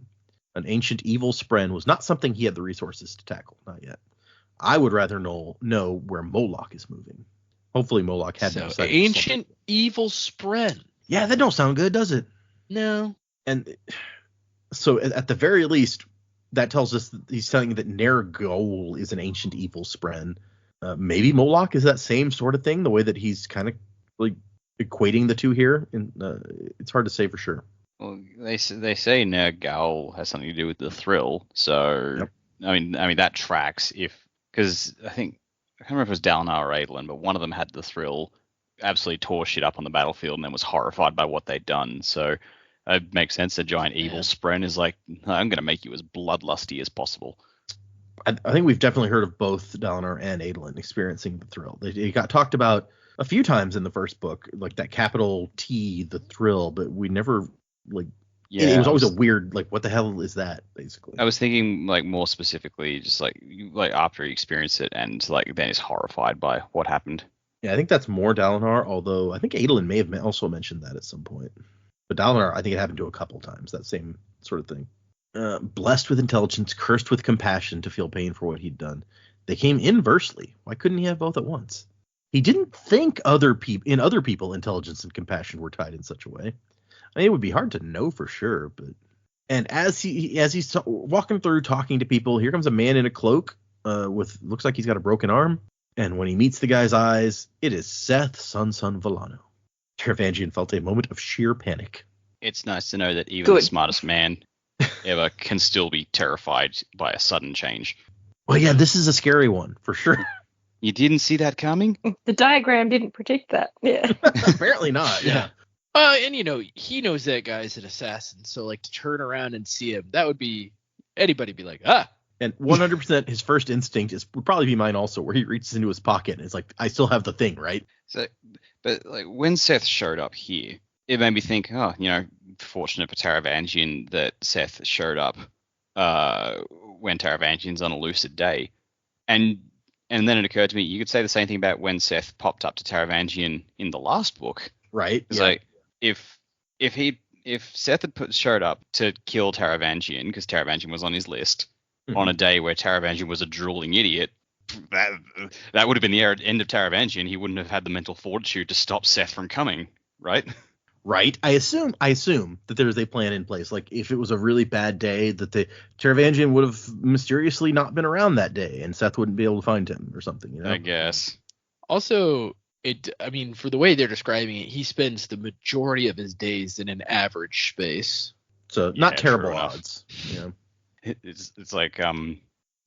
An ancient evil spren was not something he had the resources to tackle. Not yet. I would rather know where Moloch is moving. Hopefully Moloch had no sight. Ancient evil spren. Yeah, that don't sound good, does it? No. And so at the very least, that tells us that he's telling you that Ner'gul is an ancient evil spren. Maybe Moloch is that same sort of thing, the way that he's kind of like equating the two here, and it's hard to say for sure. Well, they say Nergal has something to do with the thrill, so yep. I mean that tracks because I can't remember if it was Dalinar or Adolin, but one of them had the thrill, absolutely tore shit up on the battlefield, and then was horrified by what they'd done. So it makes sense. A giant evil spren is like, I'm going to make you as bloodlusty as possible. I think we've definitely heard of both Dalinar and Adolin experiencing the thrill. They got talked about a few times in the first book, like that capital T, the thrill, but we never it was always a weird, like, what the hell is that, basically? I was thinking, like, more specifically, just like after he experienced it and like then is horrified by what happened. Yeah, I think that's more Dalinar, although I think Adolin may have also mentioned that at some point. But Dalinar, I think it happened to a couple times, that same sort of thing. Blessed with intelligence, cursed with compassion to feel pain for what he'd done. They came inversely. Why couldn't he have both at once? He didn't think other people intelligence and compassion were tied in such a way. I mean, it would be hard to know for sure, but as he's walking through talking to people, here comes a man in a cloak with looks like he's got a broken arm, and when he meets the guy's eyes, it is Seth, son Vellano. Taravangian felt a moment of sheer panic. It's nice to know that even the smartest man ever can still be terrified by a sudden change. Well, yeah, this is a scary one for sure. You didn't see that coming? The diagram didn't predict that. Yeah. Apparently not. Yeah. And he knows that guy's an assassin, so like to turn around and see him, that would be anybody be like, ah. And 100% his first instinct would probably be mine also, where he reaches into his pocket and it's like, I still have the thing, right? So, but like when Seth showed up here, it made me think, fortunate for Taravangian that Seth showed up when Taravangian's on a lucid day. And then it occurred to me, you could say the same thing about when Seth popped up to Taravangian in the last book. Right. It's like, if Seth had showed up to kill Taravangian, because Taravangian was on his list, on a day where Taravangian was a drooling idiot, that would have been the end of Taravangian. He wouldn't have had the mental fortitude to stop Seth from coming, right? Right. I assume that there's a plan in place. Like if it was a really bad day, that the Taravangian would have mysteriously not been around that day, and Seth wouldn't be able to find him or something. You know? I guess. Also, for the way they're describing it, he spends the majority of his days in an average space. So not terrible odds. Yeah. It's like one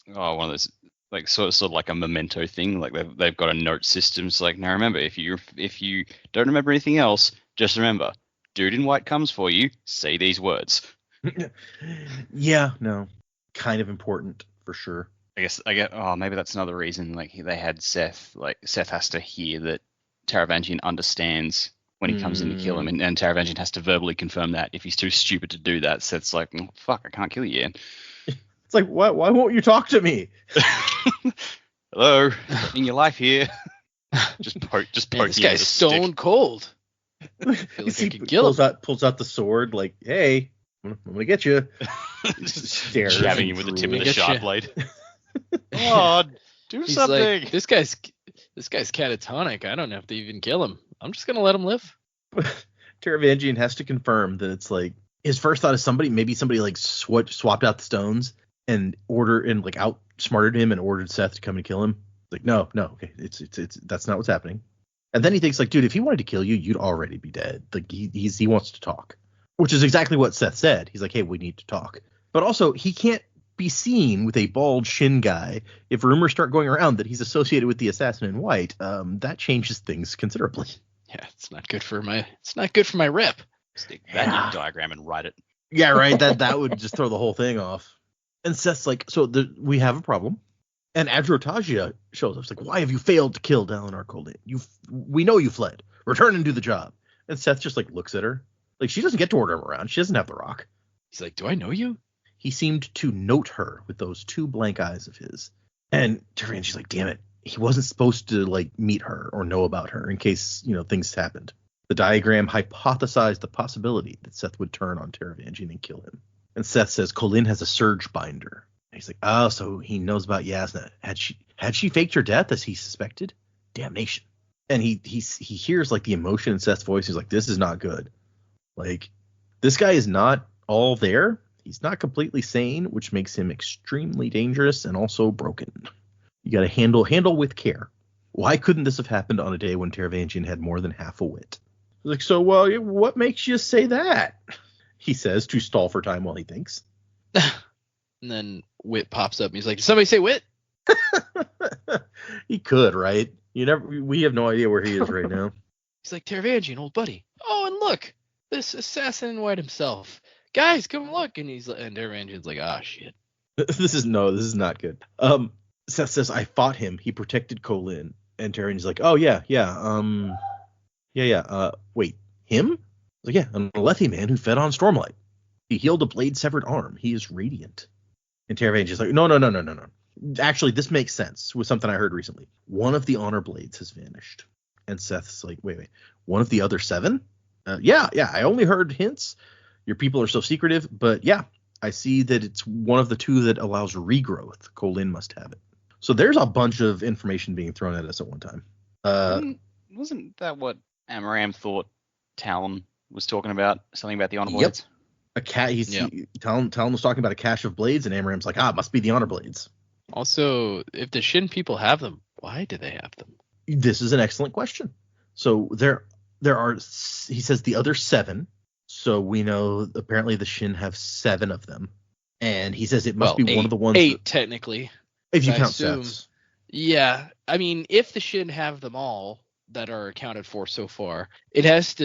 of those like sort of like a memento thing. Like they've got a note system. It's like, now remember, if you don't remember anything else, just remember, dude in white comes for you. Say these words. Yeah, no, kind of important for sure. I guess maybe that's another reason. Like they had Seth. Like Seth has to hear that Taravangian understands when he comes in to kill him, and Taravangian has to verbally confirm that. If he's too stupid to do that, Seth's like, oh, fuck, I can't kill you yet. It's like, why won't you talk to me? Hello, in your life here. just poke. This guy's stone cold. I feel like I could kill him. Pulls out the sword, like, hey, I'm gonna get you. Stares, jabbing you with the tip of the sharp blade. Oh, do something. Like, this guy's catatonic. I don't have to even kill him. I'm just gonna let him live. Taravangian has to confirm that it's like his first thought is maybe somebody like swapped out the stones and outsmarted him and ordered Seth to come and kill him. Like, no, okay, it's that's not what's happening. And then he thinks like, dude, if he wanted to kill you, you'd already be dead. Like he wants to talk, which is exactly what Seth said. He's like, hey, we need to talk. But also he can't be seen with a bald Shin guy. If rumors start going around that he's associated with the assassin in white, that changes things considerably. Yeah, it's not good for my rep. Stick that in a diagram and write it. Yeah, right. That would just throw the whole thing off. And Seth's like, we have a problem. And Adrotagia shows up. It's like, why have you failed to kill Dalinar Kholin? We know you fled. Return and do the job. And Seth just like looks at her. Like she doesn't get to order him around. She doesn't have the rock. He's like, do I know you? He seemed to note her with those two blank eyes of his. And Taravangian's like, damn it. He wasn't supposed to like meet her or know about her in case, things happened. The diagram hypothesized the possibility that Seth would turn on Taravangian and kill him. And Seth says Kholin has a surge binder. And he's like, oh, so he knows about Yasna. Had she faked her death as he suspected? Damnation. And he hears like the emotion in Seth's voice. He's like, this is not good. Like, this guy is not all there. He's not completely sane, which makes him extremely dangerous and also broken. You got to handle with care. Why couldn't this have happened on a day when Taravangian had more than half a wit? Like, so, well, what makes you say that? He says to stall for time while he thinks. And then Wit pops up and he's like, did somebody say Wit? He could, right? We have no idea where he is right now. He's like, Taravangian, old buddy. Oh, and look, this assassin in white himself. Guys, come look. And Taravangian's like, ah, shit. This is not good. Seth says, I fought him. He protected Colin. And Taravangian's like, oh, yeah. Wait, him? Like, yeah, an Alethi man who fed on Stormlight. He healed a blade-severed arm. He is radiant. And Taravangian's like, no. Actually, this makes sense with something I heard recently. One of the honor blades has vanished. And Seth's like, wait. One of the other 7? Yeah. I only heard hints. Your people are so secretive. But yeah, I see that it's one of the 2 that allows regrowth. Colin must have it. So there's a bunch of information being thrown at us at one time. Wasn't that what Amaram thought Talon was talking about? Something about the honor blades? Talon was talking about a cache of blades, and Amaram's like, it must be the honor blades. Also, if the Shin people have them, why do they have them? This is an excellent question. So there are, he says, the other 7. So we know apparently the Shin have 7 of them, and he says it must be 8, one of the ones. 8 technically, if you count Seth's. Yeah, I mean, if the Shin have them all that are accounted for so far, they have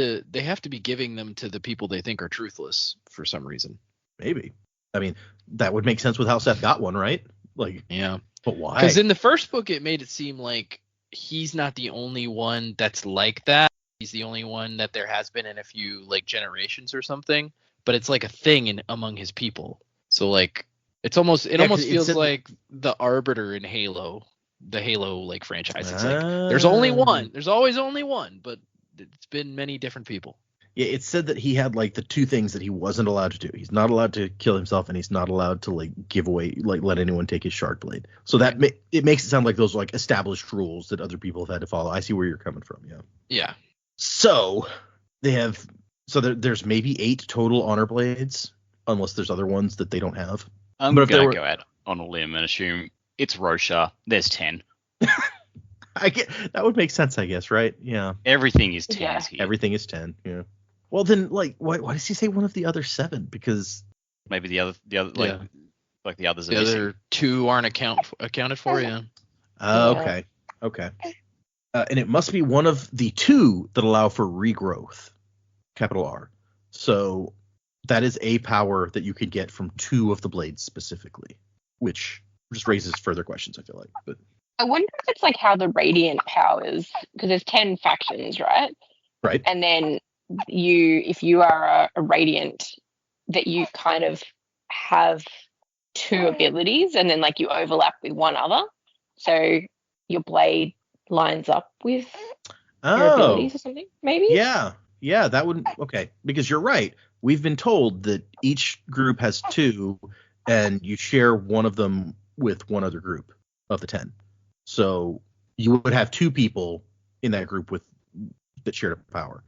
to be giving them to the people they think are truthless for some reason. Maybe. I mean, that would make sense with how Seth got one, right? Like, yeah. But why? Because in the first book, it made it seem like he's not the only one that's like that. He's the only one that there has been in a few like generations or something. But it's like a thing among his people. So like, it almost feels like the Arbiter in Halo, the Halo like franchise. It's like there's only one. There's always only one, but it's been many different people. Yeah, it said that he had like the 2 things that he wasn't allowed to do. He's not allowed to kill himself, and he's not allowed to like give away, like let anyone take his shard blade. So that it makes it sound like those are like established rules that other people have had to follow. I see where you're coming from. Yeah. Yeah. So there's maybe 8 total honor blades, unless there's other ones that they don't have. I'm going to go out on a limb and assume it's Rosha. There's 10. That would make sense, I guess, right? Yeah. Everything is 10 here. Everything is 10. Yeah. Well, then, like, why does he say one of the other 7? Because maybe the other like the others. The other 2 aren't accounted for. Yeah. Okay. And it must be one of the 2 that allow for regrowth, capital R. So that is a power that you could get from 2 of the blades specifically, which just raises further questions, I feel like. But I wonder if it's like how the Radiant powers, because there's 10 factions, right? Right. And then if you are a Radiant, that you kind of have 2 abilities, and then like you overlap with one other, so your blade lines up with your abilities or something, maybe? Yeah, that wouldn't. Okay, because you're right. We've been told that each group has 2, and you share one of them with one other group of the 10. So you would have 2 people in that group that shared a power.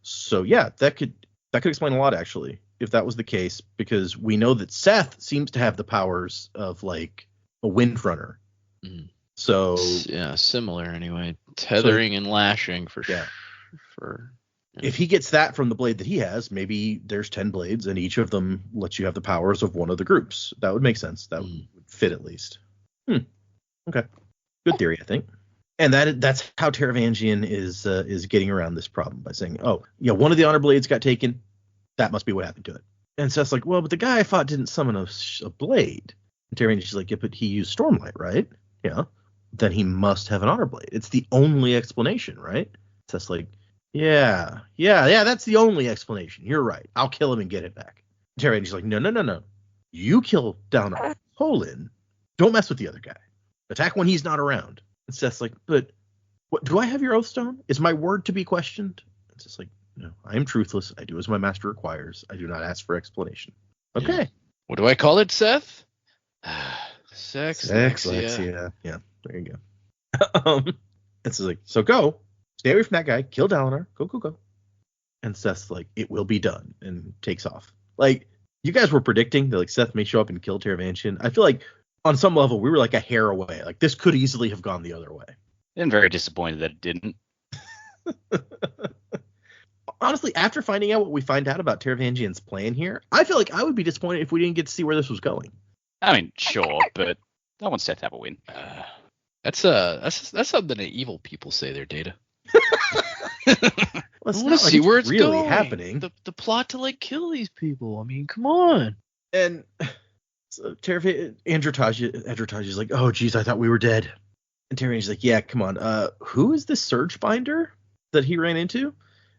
So yeah, that could explain a lot, actually, if that was the case, because we know that Seth seems to have the powers of like a Windrunner. Mm. So yeah, similar anyway. Tethering and lashing for sure. If he gets that from the blade that he has, maybe there's 10 blades and each of them lets you have the powers of one of the groups. That would make sense. That would fit at least. Okay. Good theory, I think. And that's how Taravangian is getting around this problem by saying, oh, yeah, one of the honor blades got taken. That must be what happened to it. And Seth's like, well, but the guy I fought didn't summon a blade. And Taravangian's like, yeah, but he used Stormlight, right? Yeah. Then he must have an honor blade. It's the only explanation, right? Seth's like, yeah, that's the only explanation. You're right. I'll kill him and get it back. Taravangian's like, no. You kill down a Colin. Don't mess with the other guy. Attack when he's not around. And Seth's like, but what, do I have your Oathstone? Is my word to be questioned? It's just like, no, I am truthless. I do as my master requires. I do not ask for explanation. Okay. Yeah. What do I call it, Seth? Sexlexia. Yeah, there you go. It's like, so go. Stay away from that guy. Kill Dalinar. Go. And Seth's like, it will be done, and takes off. Like, you guys were predicting that like Seth may show up and kill Taravangian. I feel like on some level we were like a hair away. Like, this could easily have gone the other way. I'm very disappointed that it didn't. honestly, after finding out what we find out about Taravangian's plan here, I feel like I would be disappointed if we didn't get to see where this was going. I mean, sure, but I want Seth to have a win. That's something that evil people say there, Data. Let's not see where it's really going. Happening. The plot to like kill these people. I mean, come on. And so Androtage's like, oh geez, I thought we were dead. And Taravangian's like, yeah, come on. Who is this Surge Binder that he ran into?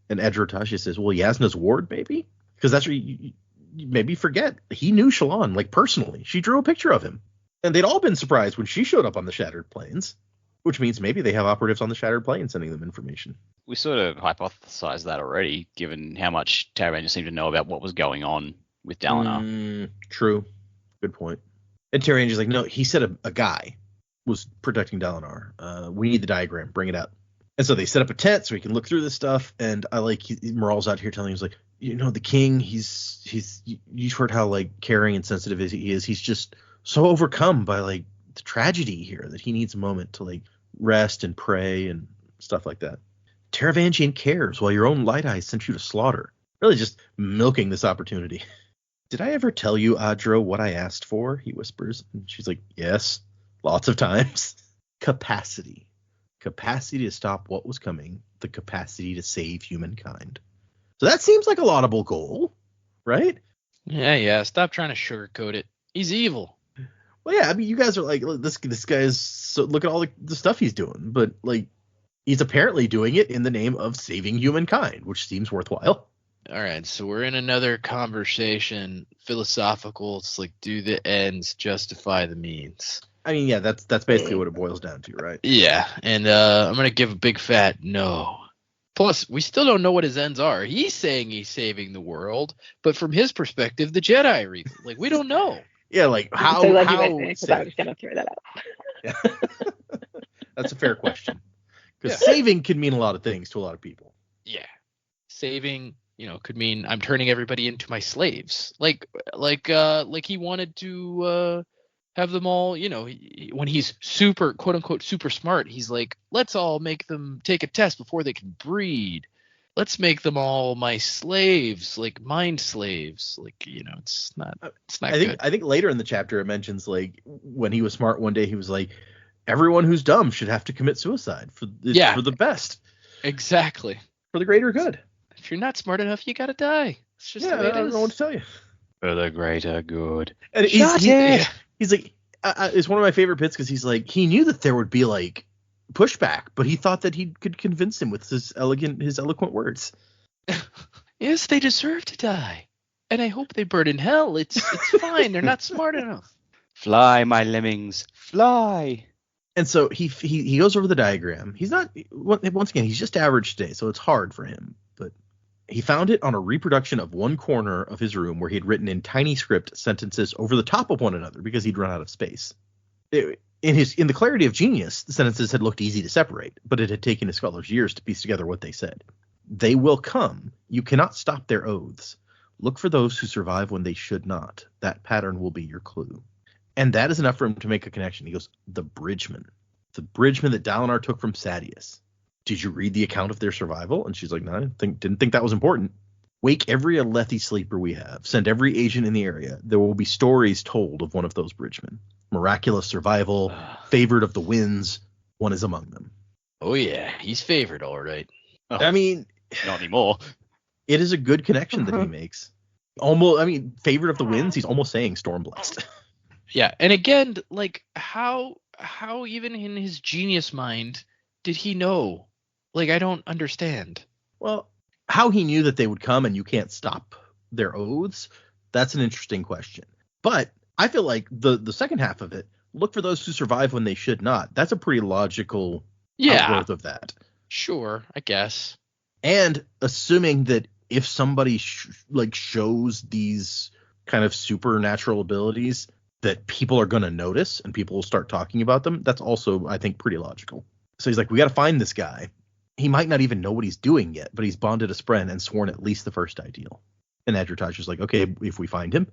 And Androtage says, well, Yasna's ward, maybe? Because that's where you maybe forget. He knew Shallan, like, personally. She drew a picture of him. And they'd all been surprised when she showed up on the Shattered Plains, which means maybe they have operatives on the Shattered Plains sending them information. We sort of hypothesized that already, given how much Taravangian seemed to know about what was going on with Dalinar. True. Good point. And Taravangian's like, no, he said a guy was protecting Dalinar. We need the diagram. Bring it out. And so they set up a tent so he can look through this stuff. And I like Moral's out here telling him, he's like, you know, the king, you've heard how like caring and sensitive he is. He's just so overcome by like the tragedy here that he needs a moment to like rest and pray and stuff like that. Taravangian cares while your own Light Eyes sent you to slaughter. Really just milking this opportunity. Did I ever tell you, Adro, what I asked for? He whispers. And she's like, yes, lots of times. Capacity. Capacity to stop what was coming. The capacity to save humankind. So that seems like a laudable goal, right? Yeah. Stop trying to sugarcoat it. He's evil. Well, yeah. I mean, you guys are like, this guy is so. Look at all the stuff he's doing, but like, he's apparently doing it in the name of saving humankind, which seems worthwhile. All right, so we're in another conversation, philosophical. It's like, do the ends justify the means? I mean, yeah, that's basically what it boils down to, right? Yeah, and I'm going to give a big fat no. Plus, we still don't know what his ends are. He's saying he's saving the world, but from his perspective, the Jedi are evil. Like, we don't know. Yeah, like, how... So glad you went there, because I was going to throw that out. Yeah. That's a fair question. Because saving can mean a lot of things to a lot of people. Yeah. Saving... could mean I'm turning everybody into my slaves. Like he wanted to have them all, when he's super, quote unquote, super smart, he's like, let's all make them take a test before they can breed. Let's make them all my slaves, like mind slaves. Like, it's not good. I think later in the chapter it mentions like when he was smart one day, he was like, everyone who's dumb should have to commit suicide for the best. Exactly. For the greater good. If you're not smart enough, you gotta die. It's just the way it is. I don't know what to tell you. For the greater good. And he's like, it's one of my favorite bits because he's like, he knew that there would be like pushback, but he thought that he could convince him with his eloquent words. Yes, they deserve to die, and I hope they burn in hell. It's fine. They're not smart enough. Fly, my lemmings, fly. And so he goes over the diagram. He's not, once again, he's just average today, so it's hard for him. But he found it on a reproduction of one corner of his room where he had written in tiny script sentences over the top of one another because he'd run out of space. In the clarity of genius, the sentences had looked easy to separate, but it had taken his scholars years to piece together what they said. They will come. You cannot stop their oaths. Look for those who survive when they should not. That pattern will be your clue. And that is enough for him to make a connection. He goes, the Bridgeman. The Bridgeman that Dalinar took from Sadeas. Did you read the account of their survival? And she's like, no, I didn't think that was important. Wake every Alethi sleeper we have. Send every agent in the area. There will be stories told of one of those Bridgemen. Miraculous survival, favored of the winds. One is among them. Oh, yeah. He's favored, all right. Oh, I mean... Not anymore. It is a good connection that he makes. Favored of the winds, he's almost saying Stormblessed. Yeah, and again, like, how even in his genius mind did he know? Like, I don't understand. Well, how he knew that they would come and you can't stop their oaths, that's an interesting question. But I feel like the second half of it, look for those who survive when they should not, that's a pretty logical outgrowth of that. Sure, I guess. And assuming that if somebody shows these kind of supernatural abilities, that people are going to notice and people will start talking about them, that's also, I think, pretty logical. So he's like, we got to find this guy. He might not even know what he's doing yet, but he's bonded a Spren and sworn at least the first ideal. And Adrotage is like, okay, if we find him,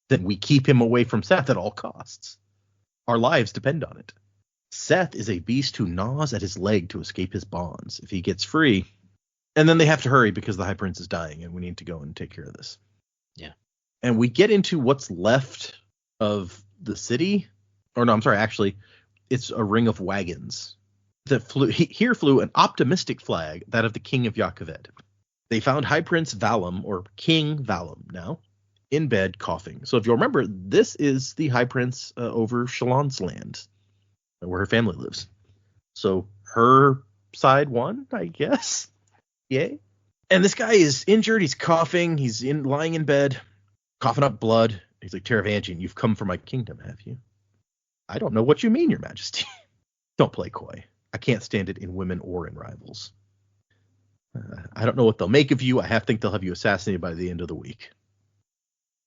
then we keep him away from Seth at all costs. Our lives depend on it. Seth is a beast who gnaws at his leg to escape his bonds. If he gets free, And then they have to hurry because the High Prince is dying, and we need to go and take care of this. Yeah. And we get into what's left of the city. Or no, I'm sorry, actually, it's a ring of wagons that flew an optimistic flag, that of the King of Yakaved. They found High Prince Valum, or King Valum now, in bed coughing. So if you'll remember, this is the High Prince over Shalon's land, where her family lives. So her side won, I guess. Yay. And this guy is injured. He's coughing. He's lying in bed, coughing up blood. He's like, Taravangian, you've come for my kingdom, have you? I don't know what you mean, your majesty. Don't play coy. I can't stand it in women or in rivals. I don't know what they'll make of you. I think they'll have you assassinated by the end of the week.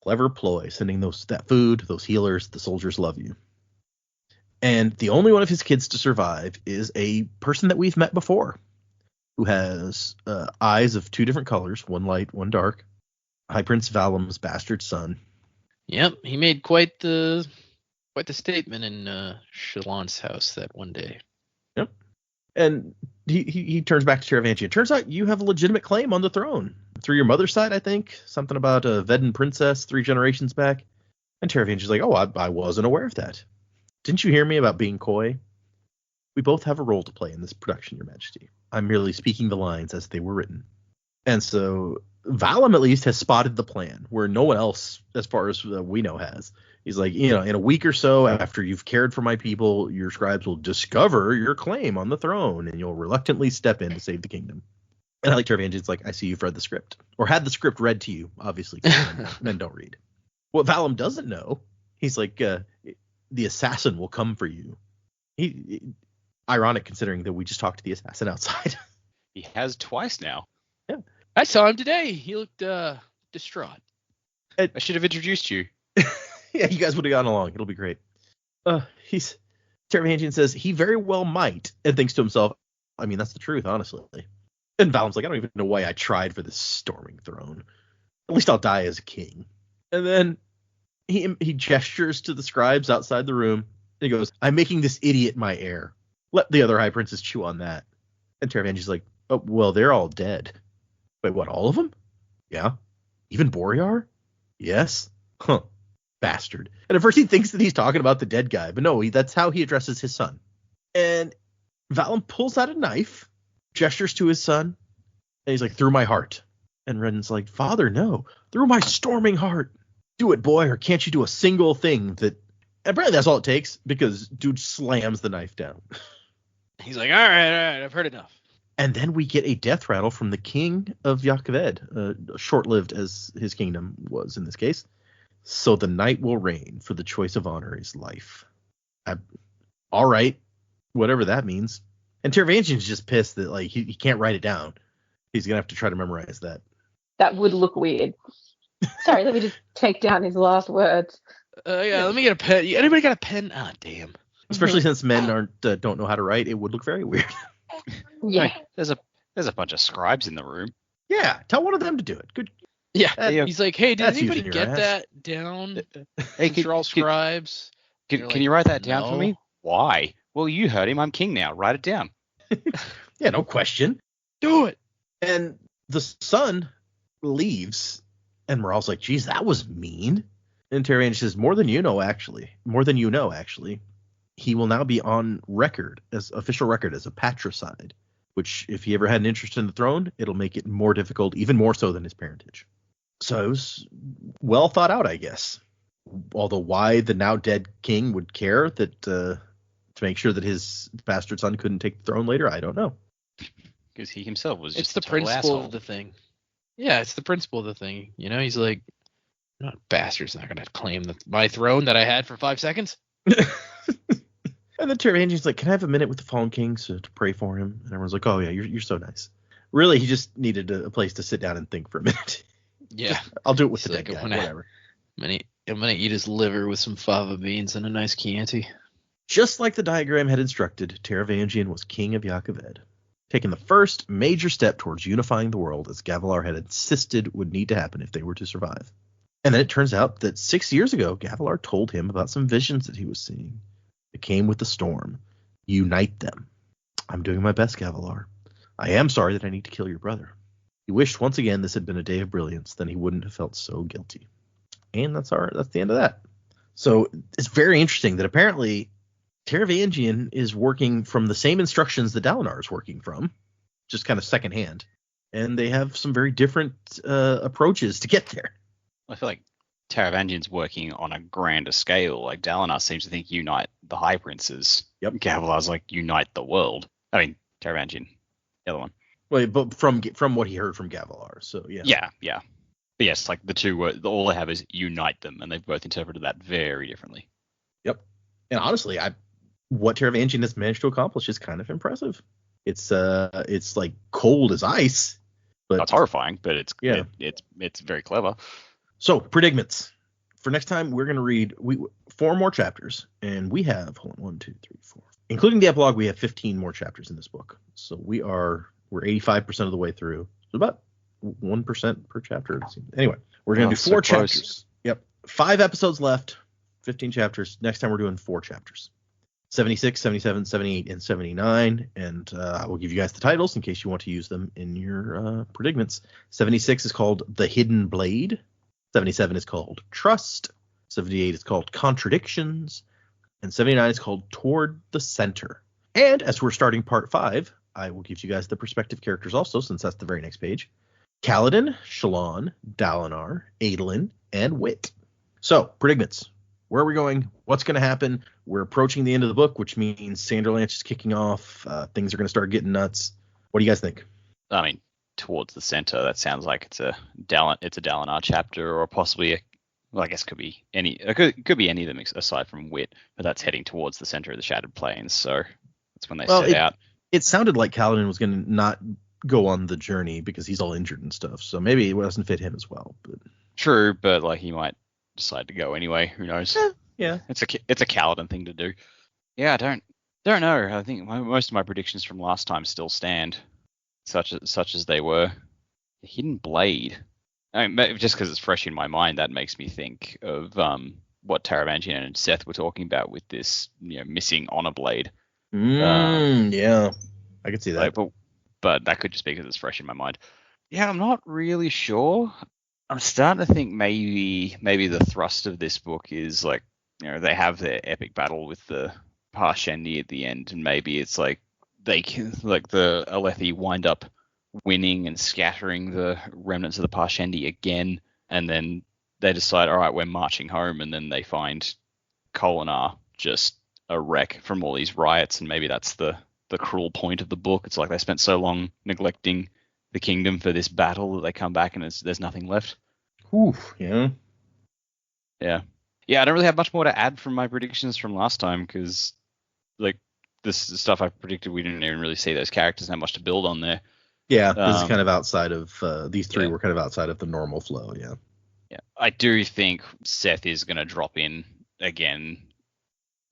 Clever ploy, sending that food, those healers. The soldiers love you. And the only one of his kids to survive is a person that we've met before, who has eyes of two different colors, one light, one dark. High Prince Valum's bastard son. Yep, he made quite the statement in Shalon's house that one day. Yep. And he turns back to Taravangian. Turns out you have a legitimate claim on the throne. Through your mother's side, I think. Something about a Vedden princess 3 generations back. And Taravangian's like, oh, I wasn't aware of that. Didn't you hear me about being coy? We both have a role to play in this production, your majesty. I'm merely speaking the lines as they were written. And so Valum at least has spotted the plan, where no one else, as far as we know, has. He's like, in a week or so after you've cared for my people, your scribes will discover your claim on the throne, and you'll reluctantly step in to save the kingdom. And I like Taravangian's like, I see you've read the script. Or had the script read to you, obviously. Men don't read. What Valum doesn't know, he's like, the assassin will come for you. Ironic considering that we just talked to the assassin outside. He has twice now. Yeah. I saw him today. He looked distraught. I should have introduced you. Yeah, you guys would have gone along. It'll be great. Taravangian says he very well might, and thinks to himself, I mean, that's the truth, honestly. And Valum's like, I don't even know why I tried for this storming throne. At least I'll die as a king. And then he gestures to the scribes outside the room. And he goes, I'm making this idiot my heir. Let the other high princes chew on that. And Taravangian's like, oh, well, they're all dead. Wait, what, all of them? Yeah. Even Borear? Yes. Huh. Bastard. And at first he thinks that he's talking about the dead guy, but no, that's how he addresses his son. And Valum pulls out a knife, gestures to his son, and he's like, through my heart. And Ren's like, Father, no. Through my storming heart. Do it, boy, or can't you do a single thing that... And apparently that's all it takes, because dude slams the knife down. He's like, all right, I've heard enough. And then we get a death rattle from the king of Yakaved, short-lived as his kingdom was in this case. So the night will reign, for the choice of honor is life. All right, whatever that means. And Taravangian's just pissed that like he can't write it down. He's gonna have to try to memorize that. That would look weird. Sorry, let me just take down his last words. Let me get a pen. Anybody got a pen? Ah, damn. Especially since men don't know how to write, it would look very weird. Yeah. There's a bunch of scribes in the room. Yeah, tell one of them to do it. Good. Yeah, he's like, hey, did anybody using your get ass. that down? Hey, You're all scribes. Can like, you write that down for no. me? Why? Well, you heard him. I'm king now. Write it down. Yeah, no question. Do it. And the son leaves, and Morale's like, geez, that was mean. And Taravangian says, more than you know, actually. He will now be on record, as official record, as a patricide, which if he ever had an interest in the throne, it'll make it more difficult, even more so than his parentage. So it was well thought out, I guess. Although why the now dead king would care that to make sure that his bastard son couldn't take the throne later, I don't know. Because he himself was just It's the principle of the thing. Yeah, it's the principle of the thing. You know, he's like, not bastard's not going to claim my throne that I had for 5 seconds. And then Taravangian's like, can I have a minute with the fallen king to pray for him? And everyone's like, oh, yeah, you're so nice. Really, he just needed a place to sit down and think for a minute. Yeah. I'll do it with He's the like, dead guy, whatever. I'm gonna eat his liver with some fava beans and a nice Chianti. Just like the diagram had instructed, Taravangian was king of Yakaved, taking the first major step towards unifying the world, as Gavilar had insisted would need to happen if they were to survive. And then it turns out that 6 years ago, Gavilar told him about some visions that he was seeing. It came with the storm. Unite them. I'm doing my best, Gavilar. I am sorry that I need to kill your brother. He wished once again this had been a day of brilliance, then he wouldn't have felt so guilty. And that's the end of that. So it's very interesting that apparently Taravangian is working from the same instructions that Dalinar is working from, just kind of secondhand. And they have some very different approaches to get there. I feel like Taravangian's working on a grander scale. Like Dalinar seems to think unite the High Princes. Yep. Gavilar's like unite the world. I mean Taravangian, the other one. Well, but from what he heard from Gavilar, so yeah. Yeah. But yes, like the two all they have is unite them, and they've both interpreted that very differently. Yep. And honestly, what Taravangian has managed to accomplish is kind of impressive. It's like cold as ice. But that's horrifying, but it's very clever. So, predicaments. For next time, we're going to read 4 more chapters, and we have 1, 2, 3, 4. Including the epilogue, we have 15 more chapters in this book. So we're 85% of the way through. So about 1% per chapter. Anyway, we're going to do 4 chapters. Yep. 5 episodes left, 15 chapters. Next time we're doing 4 chapters. 76, 77, 78, and 79. And I will give you guys the titles in case you want to use them in your predicaments. 76 is called The Hidden Blade. 77 is called Trust. 78 is called Contradictions. And 79 is called Toward the Center. And as we're starting part 5, I will give you guys the perspective characters also, since that's the very next page. Kaladin, Shallan, Dalinar, Adolin, and Wit. So, predicaments. Where are we going? What's going to happen? We're approaching the end of the book, which means Sanderlanche is kicking off. Things are going to start getting nuts. What do you guys think? I mean, Towards the Center, that sounds like it's a Dalinar chapter, or possibly I guess could be any. It could be any of them aside from Wit, but that's heading towards the center of the Shattered Plains, so that's when they set out. It sounded like Kaladin was going to not go on the journey because he's all injured and stuff, so maybe it doesn't fit him as well. But true, but like he might decide to go anyway. Who knows? Yeah. It's a Kaladin thing to do. Yeah, I don't know. I think most of my predictions from last time still stand, such as they were. The Hidden Blade. I mean, just because it's fresh in my mind, that makes me think of what Taravangian and Seth were talking about with this, missing honor blade. Yeah, I could see that. Like, but that could just be because it's fresh in my mind. Yeah, I'm not really sure. I'm starting to think maybe the thrust of this book is like, they have their epic battle with the Parshendi at the end, and maybe it's like they can, like the Alethi wind up winning and scattering the remnants of the Parshendi again, and then they decide, all right, we're marching home, and then they find Kholinar just a wreck from all these riots, and maybe that's the cruel point of the book. It's like they spent so long neglecting the kingdom for this battle that they come back and there's nothing left. Oof, yeah. I don't really have much more to add from my predictions from last time, because like this stuff I predicted, we didn't even really see those characters have much to build on there. Yeah, this is kind of outside of these three were kind of outside of the normal flow. Yeah. I do think Seth is going to drop in again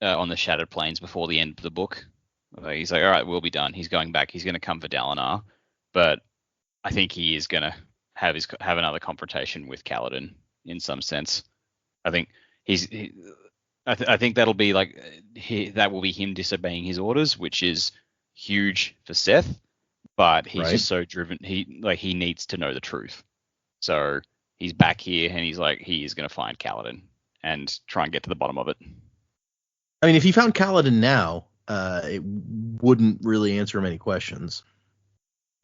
on the Shattered Plains before the end of the book. He's like, all right, we'll be done. He's going back. He's going to come for Dalinar, but I think he is going to have another confrontation with Kaladin in some sense. I think I think that'll be like that will be him disobeying his orders, which is huge for Seth. But he's just so driven. He needs to know the truth. So he's back here, and he's like, he is going to find Kaladin and try and get to the bottom of it. I mean, if he found Kaladin now, it wouldn't really answer him any questions.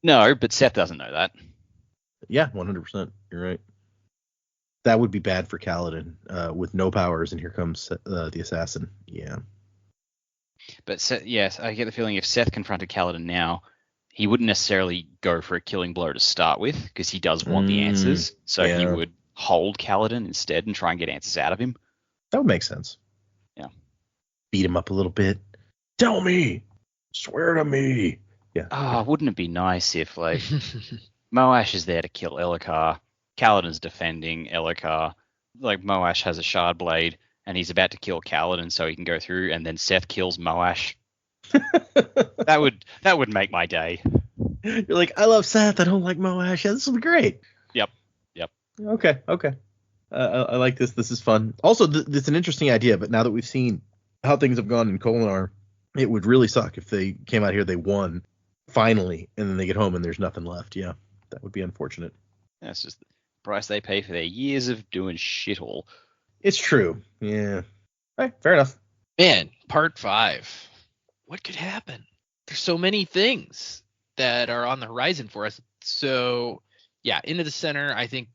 No, but Seth doesn't know that. Yeah, 100%. You're right. That would be bad for Kaladin with no powers, and here comes the assassin. Yeah. But yes, I get the feeling if Seth confronted Kaladin now, he wouldn't necessarily go for a killing blow to start with, because he does want the answers. So he would hold Kaladin instead and try and get answers out of him. That would make sense. Yeah. Beat him up a little bit. Tell me. Swear to me. Yeah. Oh, wouldn't it be nice if, like, Moash is there to kill Elhokar, Kaladin's defending Elhokar, like, Moash has a shard blade, and he's about to kill Kaladin so he can go through, and then Seth kills Moash. That would make my day. You're like, I love Seth, I don't like Moash. Yeah, this will be great. Yep. Okay. I like this. This is fun. Also, it's an interesting idea, but now that we've seen how things have gone in Kholinar, it would really suck if they came out here, they won, finally, and then they get home and there's nothing left. Yeah. that would be unfortunate. That's just the price they pay for their years of doing shit all. It's true. Yeah. All right, fair enough. Man, part 5. What could happen? There's so many things that are on the horizon for us. So, yeah, into the center, I think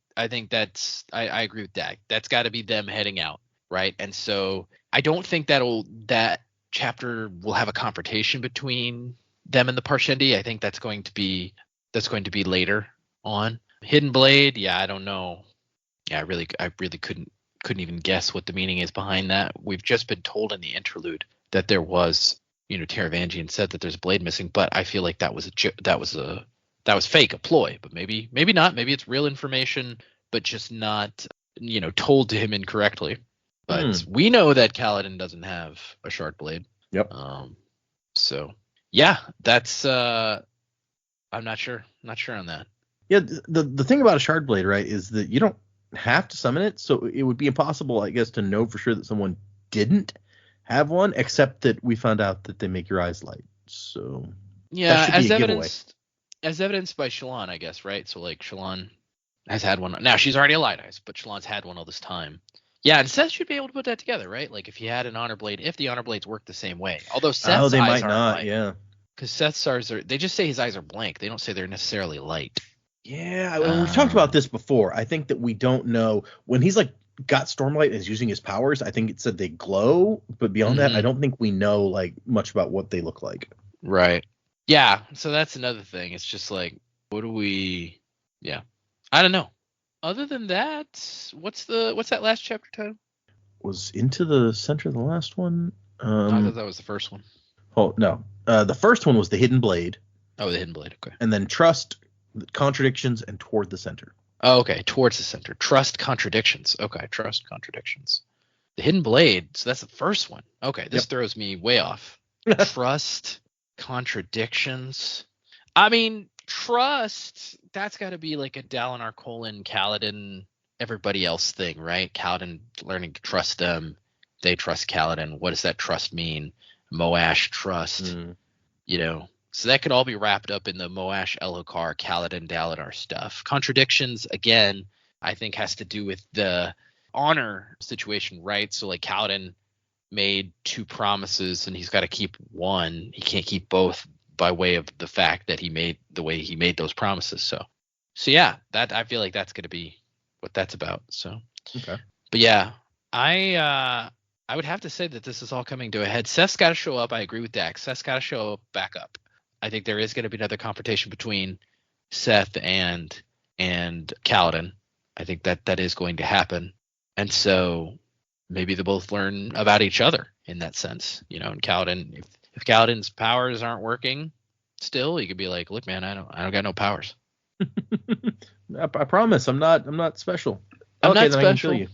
that's I agree with that. That's got to be them heading out, right? And so I don't think that chapter will have a confrontation between them and the Parshendi. I think that's going to be later on. Hidden Blade, yeah, I don't know. Yeah, I really couldn't even guess what the meaning is behind that. We've just been told in the interlude that there was, Taravangian said that there's a blade missing, but I feel like that was fake, a ploy. But maybe not. Maybe it's real information, but just not, told to him incorrectly. But we know that Kaladin doesn't have a shard blade. Yep. So yeah, that's I'm not sure on that. Yeah, the thing about a shard blade, right, is that you don't have to summon it, so it would be impossible, I guess, to know for sure that someone didn't have one, except that we found out that they make your eyes light. So yeah, as evidenced by Shallan, I guess, right? So like Shallan has had one. Now she's already a light eyes, but Shallan's had one all this time. Yeah, and Seth should be able to put that together, right? Like if he had an honor blade, if the honor blades work the same way. Although Seth's they eyes might not, light, yeah. Because Seth's eyes they just say his eyes are blank. They don't say they're necessarily light. Yeah, we've talked about this before. I think that we don't know when he's like got Stormlight and is using his powers. I think it said they glow, but beyond that, I don't think we know like much about what they look like. Right. Yeah. So that's another thing. It's just like, what do we? Yeah. I don't know. Other than that, what's that last chapter title? Was Into the Center the last one? I thought that was the first one. Oh no, the first one was the Hidden Blade. Oh, the Hidden Blade. Okay. And then Trust, Contradictions, and Toward the Center. Oh, okay. Towards the center. Trust, Contradictions. Okay. Trust, Contradictions. The Hidden Blade. So that's the first one. Okay. This throws me way off. Trust, Contradictions. I mean, Trust, that's got to be like a Dalinar, Kaladin, everybody else thing, right? Kaladin learning to trust them. They trust Kaladin. What does that trust mean? Moash trust. So that could all be wrapped up in the Moash, Elhokar, Kaladin, Dalinar stuff. Contradictions, again, I think has to do with the honor situation, right? So like Kaladin made 2 promises and he's got to keep one. He can't keep both by way of the fact that he made those promises. So yeah, that I feel like that's going to be what that's about. So, okay. But yeah, I would have to say that this is all coming to a head. Seth's got to show up. I agree with Dax. Seth's got to show up back up. I think there is going to be another confrontation between Seth and Kaladin. I think that is going to happen. And so maybe they both learn about each other in that sense. And Kaladin, if Kaladin's powers aren't working still, he could be like, look, man, I don't got no powers. I promise I'm not special. I'm not then special. I can kill you.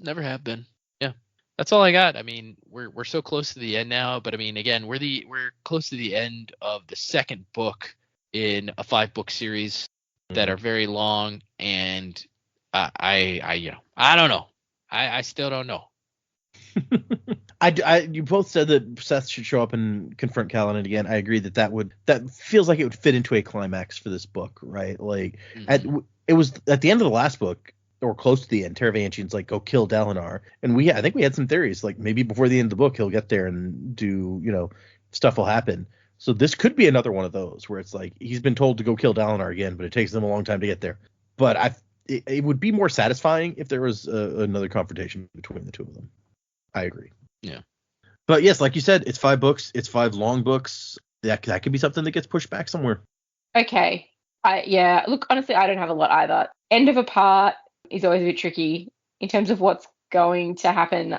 Never have been. Yeah. That's all I got. I mean, we're so close to the end now, but I mean, again, we're close to the end of the second book in a 5-book series that are very long, and I don't know. I still don't know. You both said that Seth should show up and confront Kaladin again. I agree that feels like it would fit into a climax for this book, right? Like it was at the end of the last book, or close to the end, Taravangian's like, go kill Dalinar. And I think we had some theories, like maybe before the end of the book, he'll get there and do, stuff will happen. So this could be another one of those where it's like, he's been told to go kill Dalinar again, but it takes them a long time to get there. But it would be more satisfying if there was another confrontation between the two of them. I agree. Yeah. But yes, like you said, it's 5 books. It's 5 long books. That could be something that gets pushed back somewhere. Okay. Look, honestly, I don't have a lot either. End of a part is always a bit tricky in terms of what's going to happen.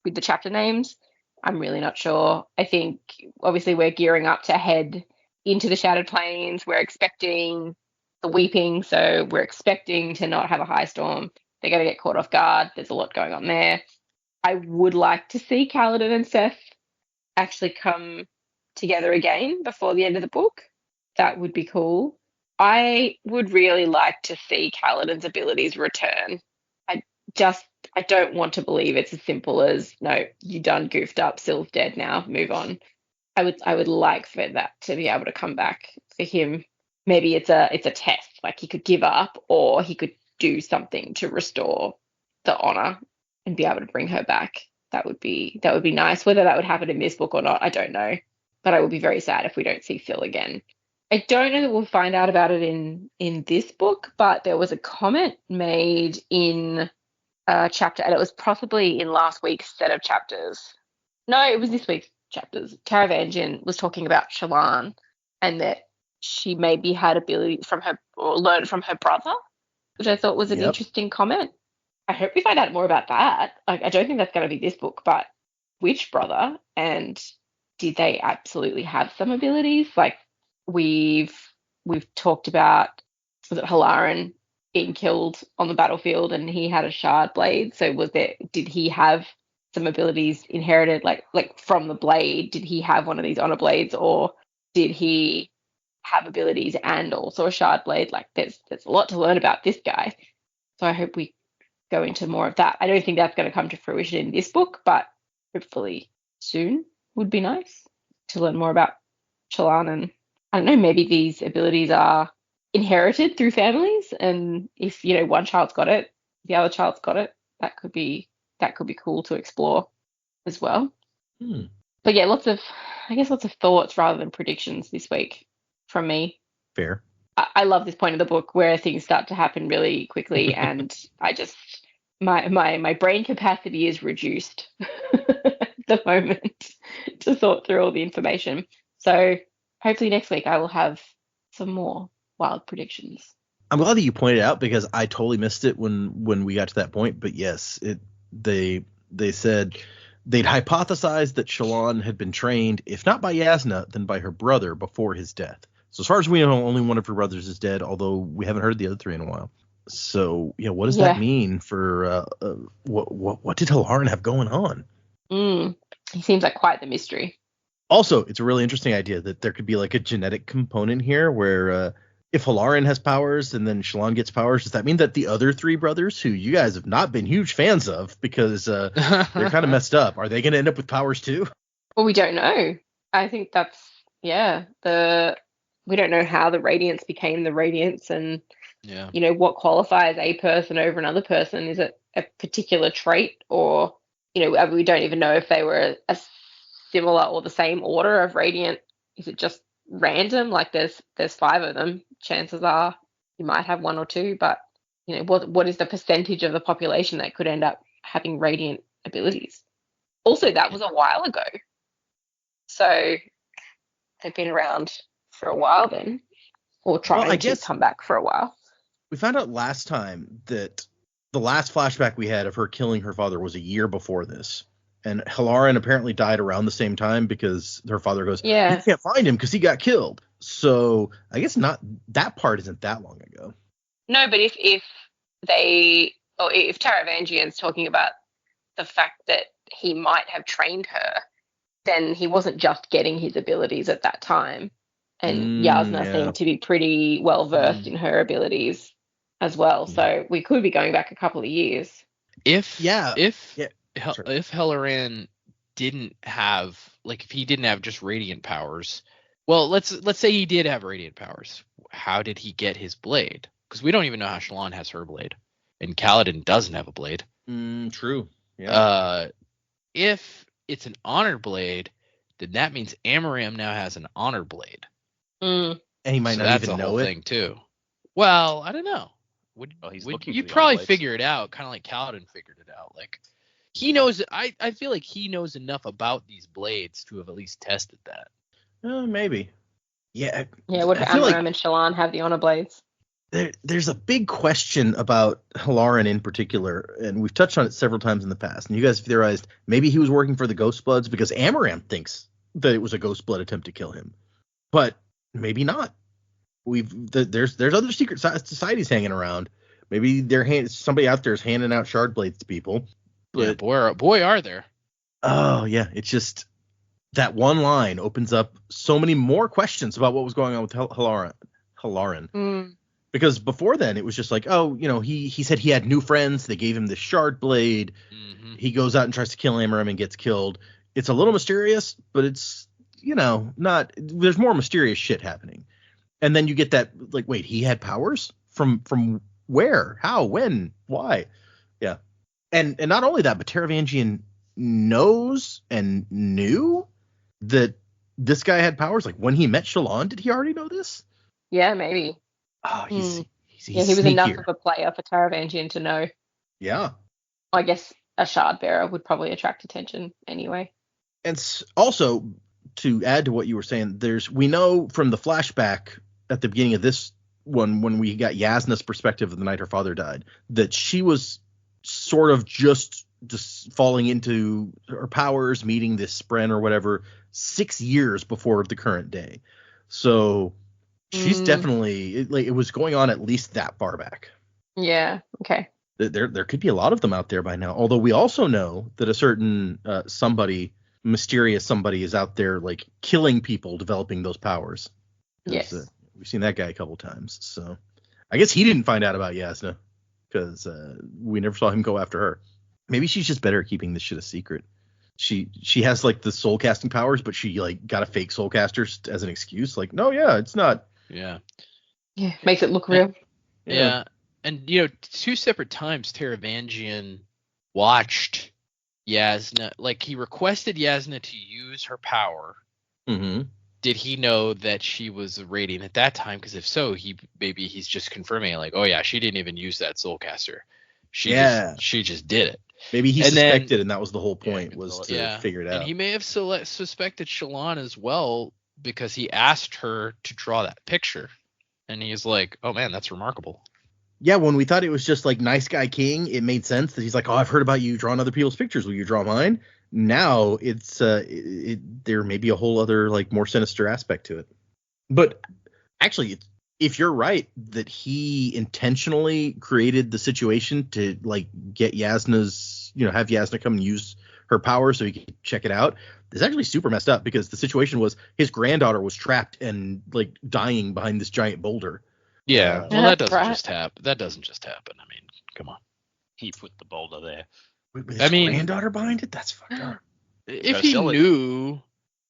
With the chapter names, I'm really not sure. I think obviously we're gearing up to head into the Shattered Plains. We're expecting the Weeping, so we're expecting to not have a high storm. They're going to get caught off guard. There's a lot going on there. I would like to see Kaladin and Seth actually come together again before the end of the book. That would be cool. I would really like to see Kaladin's abilities return. I don't want to believe it's as simple as, no, you done goofed up, Syl's dead now, move on. I would like for that to be able to come back for him maybe it's a test. Like he could give up, or he could do something to restore the honor and be able to bring her back. That would be nice. Whether that would happen in this book or not, I don't know. But I will be very sad if we don't see Phil again. I don't know that we'll find out about it in this book, but there was a comment made in a chapter, and it was possibly in last week's set of chapters. No, it was this week's chapters. Taravangian was talking about Shallan and that she maybe had abilities from her or learned from her brother, which I thought was an interesting comment. I hope we find out more about that. Like, I don't think that's going to be this book, but which brother, and did they absolutely have some abilities? Like we've talked about, was it Halaran being killed on the battlefield and he had a shard blade? So did he have some abilities inherited like from the blade? Did he have one of these honor blades, or did he have abilities and also a shard blade? Like there's a lot to learn about this guy. So I hope we go into more of that. I don't think that's going to come to fruition in this book, but hopefully soon would be nice to learn more about Shallan. And I don't know, maybe these abilities are inherited through families, and if one child's got it, the other child's got it. That could be cool to explore as well. But yeah, lots of thoughts rather than predictions this week from me. Fair. I love this point of the book where things start to happen really quickly, and I just my brain capacity is reduced at the moment to sort through all the information. So hopefully next week I will have some more wild predictions. I'm glad that you pointed out, because I totally missed it when we got to that point. But yes, they said they'd hypothesized that Shallan had been trained, if not by Yasna, then by her brother before his death. So as far as we know, only one of her brothers is dead, although we haven't heard the other three in a while. So what does that mean for what did Halaran have going on? He seems like quite the mystery. Also, it's a really interesting idea that there could be like a genetic component here where if Halaran has powers and then Shallan gets powers, does that mean that the other three brothers, who you guys have not been huge fans of because they're kind of messed up, are they going to end up with powers too? Well, we don't know. I think that's, we don't know how the Radiance became the Radiance, and what qualifies a person over another person. Is it a particular trait, or we don't even know if they were a similar or the same order of Radiant. Is it just random? Like there's 5 of them. Chances are you might have 1 or 2, but what is the percentage of the population that could end up having Radiant abilities? Also, that was a while ago, so they've been around for a while then, or trying to come back for a while. We found out last time that the last flashback we had of her killing her father was a year before this. And Halaran apparently died around the same time because her father goes, you can't find him because he got killed. So I guess that part isn't that long ago. No, but if Taravangian's talking about the fact that he might have trained her, then he wasn't just getting his abilities at that time. And Yasna seemed to be pretty well versed in her abilities as well. So we could be going back a couple of years. If Halaran didn't have, like, if he didn't have just radiant powers, well, let's say he did have radiant powers. How did he get his blade? Because we don't even know how Shallan has her blade, and Kaladin doesn't have a blade. True. Yeah. If it's an honor blade, then that means Amaram now has an honor blade. And he might not even know it. Thing too. Well, I don't know. You'd probably figure it out, kind of like Kaladin figured it out. Like, he knows. I feel like he knows enough about these blades to have at least tested that. Maybe. Yeah. Yeah. Would Amaram and Shallan have the honor blades? There's a big question about Halaran in particular, and we've touched on it several times in the past. And you guys have theorized maybe he was working for the Ghost Bloods because Amaram thinks that it was a Ghost Blood attempt to kill him, but maybe not. There's other secret societies hanging around. Maybe somebody out there is handing out shard blades to people. But boy, are there. Oh yeah, it's just that one line opens up so many more questions about what was going on with Halaran. Because before then it was just like, he said he had new friends. They gave him the shard blade. Mm-hmm. He goes out and tries to kill Amaram and gets killed. It's a little mysterious, but it's not. There's more mysterious shit happening. And then you get that, like, wait, he had powers? From where? How? When? Why? Yeah. And not only that, but Taravangian knows and knew that this guy had powers. Like, when he met Shallan, did he already know this? Yeah, maybe. Oh, he's he was sneakier. enough of a player for Taravangian to know. Yeah. I guess a shard bearer would probably attract attention anyway. And also, to add to what you were saying, we know from the flashback at the beginning of this one, when we got Yasna's perspective of the night her father died, that she was sort of just falling into her powers, meeting this Spren or whatever, 6 years before the current day. So she's definitely, it was going on at least that far back. Yeah. Okay. There could be a lot of them out there by now. Although we also know that a certain mysterious somebody is out there, like, killing people, developing those powers. Yes. We've seen that guy a couple times. So I guess he didn't find out about Yasna because we never saw him go after her. Maybe she's just better at keeping this shit a secret. She has, like, the soul casting powers, but she, like, got a fake soul caster as an excuse. Like, no, yeah, it's not. Yeah. Yeah. Makes it look real. Yeah. And, 2 separate times Taravangian watched Yasna. Like, he requested Yasna to use her power. Mm-hmm. Did he know that she was a Radiant at that time? Because if so, he's just confirming, like, oh yeah, she didn't even use that soulcaster. She just did it. Maybe he suspected, and that was the whole point, was to figure it out. And he may have suspected Shallan as well, because he asked her to draw that picture, and he's like, oh man, that's remarkable. Yeah, when we thought it was just, like, nice guy king, it made sense that he's like, oh, I've heard about you drawing other people's pictures. Will you draw mine? Now it's there may be a whole other, like, more sinister aspect to it. But actually, if you're right that he intentionally created the situation to, like, get Yasna's, have Yasna come and use her power so he could check it out, it's actually super messed up, because the situation was his granddaughter was trapped and, like, dying behind this giant boulder. Yeah, well, that doesn't just happen. That doesn't just happen. I mean, come on. He put the boulder there. With his granddaughter behind it? That's fucked up. If he knew,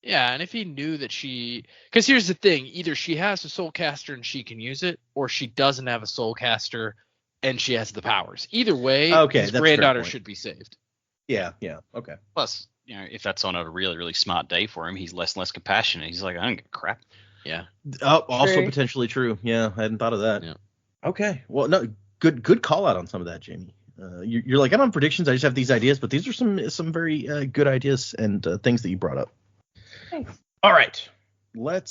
and if he knew that because here's the thing: either she has a soul caster and she can use it, or she doesn't have a soul caster and she has the powers. Either way, his granddaughter should be saved. Yeah, okay. Plus, if that's on a really, really smart day for him, he's less and less compassionate. He's like, I don't give a crap. Yeah. Also potentially true. Yeah, I hadn't thought of that. Yeah. Okay. Well, no, good call out on some of that, Jamie. You're like, I don't have predictions. I just have these ideas, but these are some very good ideas and things that you brought up. Thanks. All right. We'll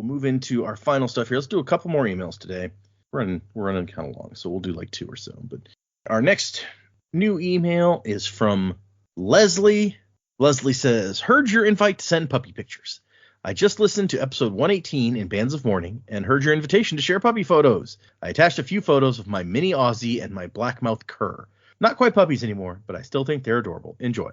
move into our final stuff here. Let's do a couple more emails today. We're running kind of long, so we'll do like 2 or so. But our next new email is from Leslie. Leslie says, heard your invite to send puppy pictures. I just listened to episode 118 in Bands of Mourning and heard your invitation to share puppy photos. I attached a few photos of my mini Aussie and my blackmouth cur. Not quite puppies anymore, but I still think they're adorable. Enjoy.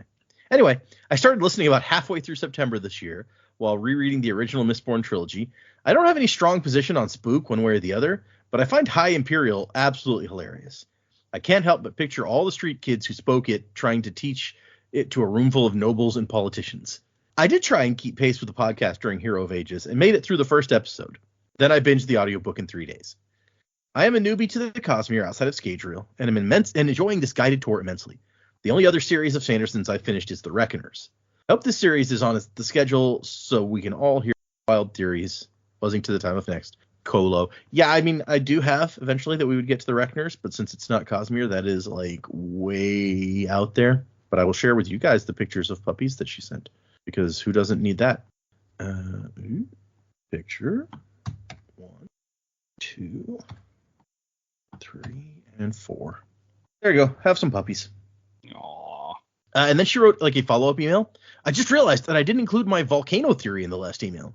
Anyway, I started listening about halfway through September this year while rereading the original Mistborn trilogy. I don't have any strong position on Spook one way or the other, but I find High Imperial absolutely hilarious. I can't help but picture all the street kids who spoke it trying to teach it to a room full of nobles and politicians. I did try and keep pace with the podcast during Hero of Ages and made it through the first episode. Then I binged the audiobook in 3 days. I am a newbie to the Cosmere outside of Scadrial, and am enjoying this guided tour immensely. The only other series of Sandersons I've finished is The Reckoners. I hope this series is on the schedule so we can all hear wild theories, buzzing to the time of next. Colo. Yeah, I mean, I do have eventually that we would get to The Reckoners, but since it's not Cosmere, that is, like, way out there. But I will share with you guys the pictures of puppies that she sent. Because who doesn't need that? Picture 1, 2, 3, and 4. There you go. Have some puppies. Aww. And then she wrote, like, a follow-up email. I just realized that I didn't include my volcano theory in the last email.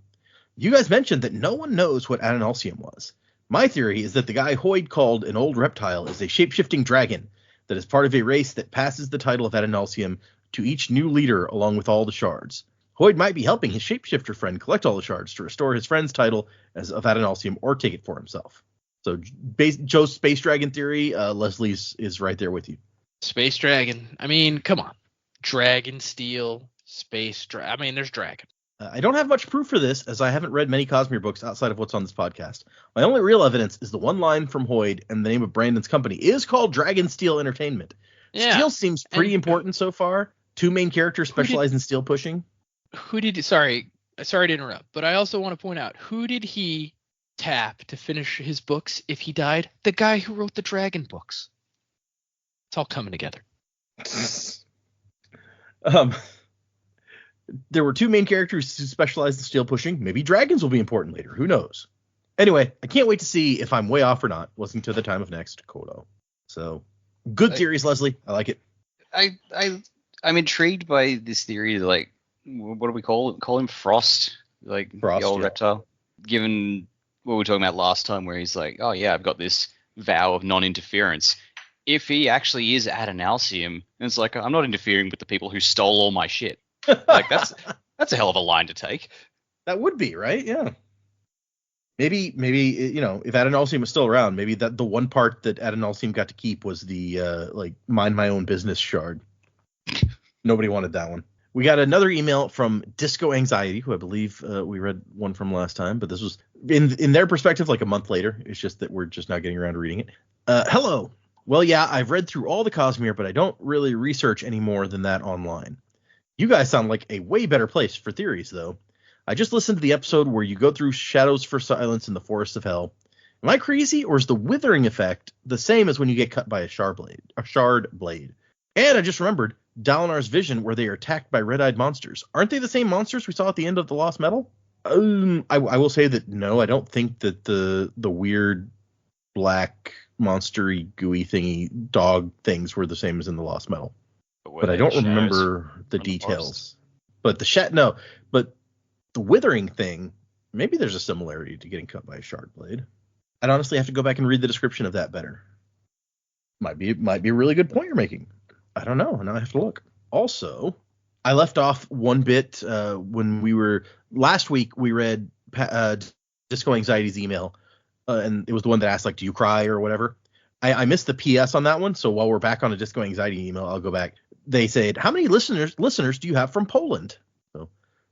You guys mentioned that no one knows what Adonalsium was. My theory is that the guy Hoyd called an old reptile is a shape-shifting dragon that is part of a race that passes the title of Adonalsium to each new leader along with all the shards. Hoyd might be helping his shapeshifter friend collect all the shards to restore his friend's title as of Adonalsium or take it for himself. So Joe's space dragon theory, Leslie's is right there with you. Space dragon. I mean, come on. Dragon steel, space dragon. I mean, there's dragon. I don't have much proof for this, as I haven't read many Cosmere books outside of what's on this podcast. My only real evidence is the one line from Hoyd, and the name of Brandon's company is called Dragon Steel Entertainment. Yeah. Steel seems pretty important so far. 2 main characters specialize in steel pushing. Sorry to interrupt, but I also want to point out, who did he tap to finish his books if he died? The guy who wrote the Dragon books. It's all coming together. There were 2 main characters who specialize in steel pushing. Maybe dragons will be important later. Who knows? Anyway, I can't wait to see if I'm way off or not. Listening to The Time of Next, Kodo. So, good theories, Leslie. I like it. I'm intrigued by this theory. Like, what do we call him? Frost, like Frost, the old reptile. Given what we were talking about last time, where he's like, "Oh yeah, I've got this vow of non-interference." If he actually is ad analseum, and it's like, I'm not interfering with the people who stole all my shit. Like that's a hell of a line to take. That would be, right? Yeah. Maybe if ad analseum was still around, maybe that the one part that ad analseum got to keep was the mind my own business shard. Nobody wanted that one. We got another email from Disco Anxiety, who I believe we read one from last time, but this was in their perspective like a month later. It's just that we're just not getting around to reading it. Hello. Well, yeah, I've read through all the Cosmere, but I don't really research any more than that online. You guys sound like a way better place for theories, though. I just listened to the episode where you go through Shadows for Silence in the Forest of Hell. Am I crazy, or is the withering effect the same as when you get cut by a shard blade? And I just remembered Dalinar's vision where they are attacked by red-eyed monsters. Aren't they the same monsters we saw at the end of The Lost Metal? I will say that no, I don't think that the weird black monstery gooey thingy dog things were the same as in The Lost Metal. But I don't remember the details. But but the withering thing, maybe there's a similarity to getting cut by a shard blade. I'd honestly have to go back and read the description of that better. Might be a really good point you're making. I don't know. Now I have to look. Also, I left off one bit when we were last week. We read Disco Anxiety's email, and it was the one that asked like, "Do you cry?" or whatever. I missed the PS on that one, so while we're back on a Disco Anxiety email, I'll go back. They said, "How many listeners do you have from Poland?" So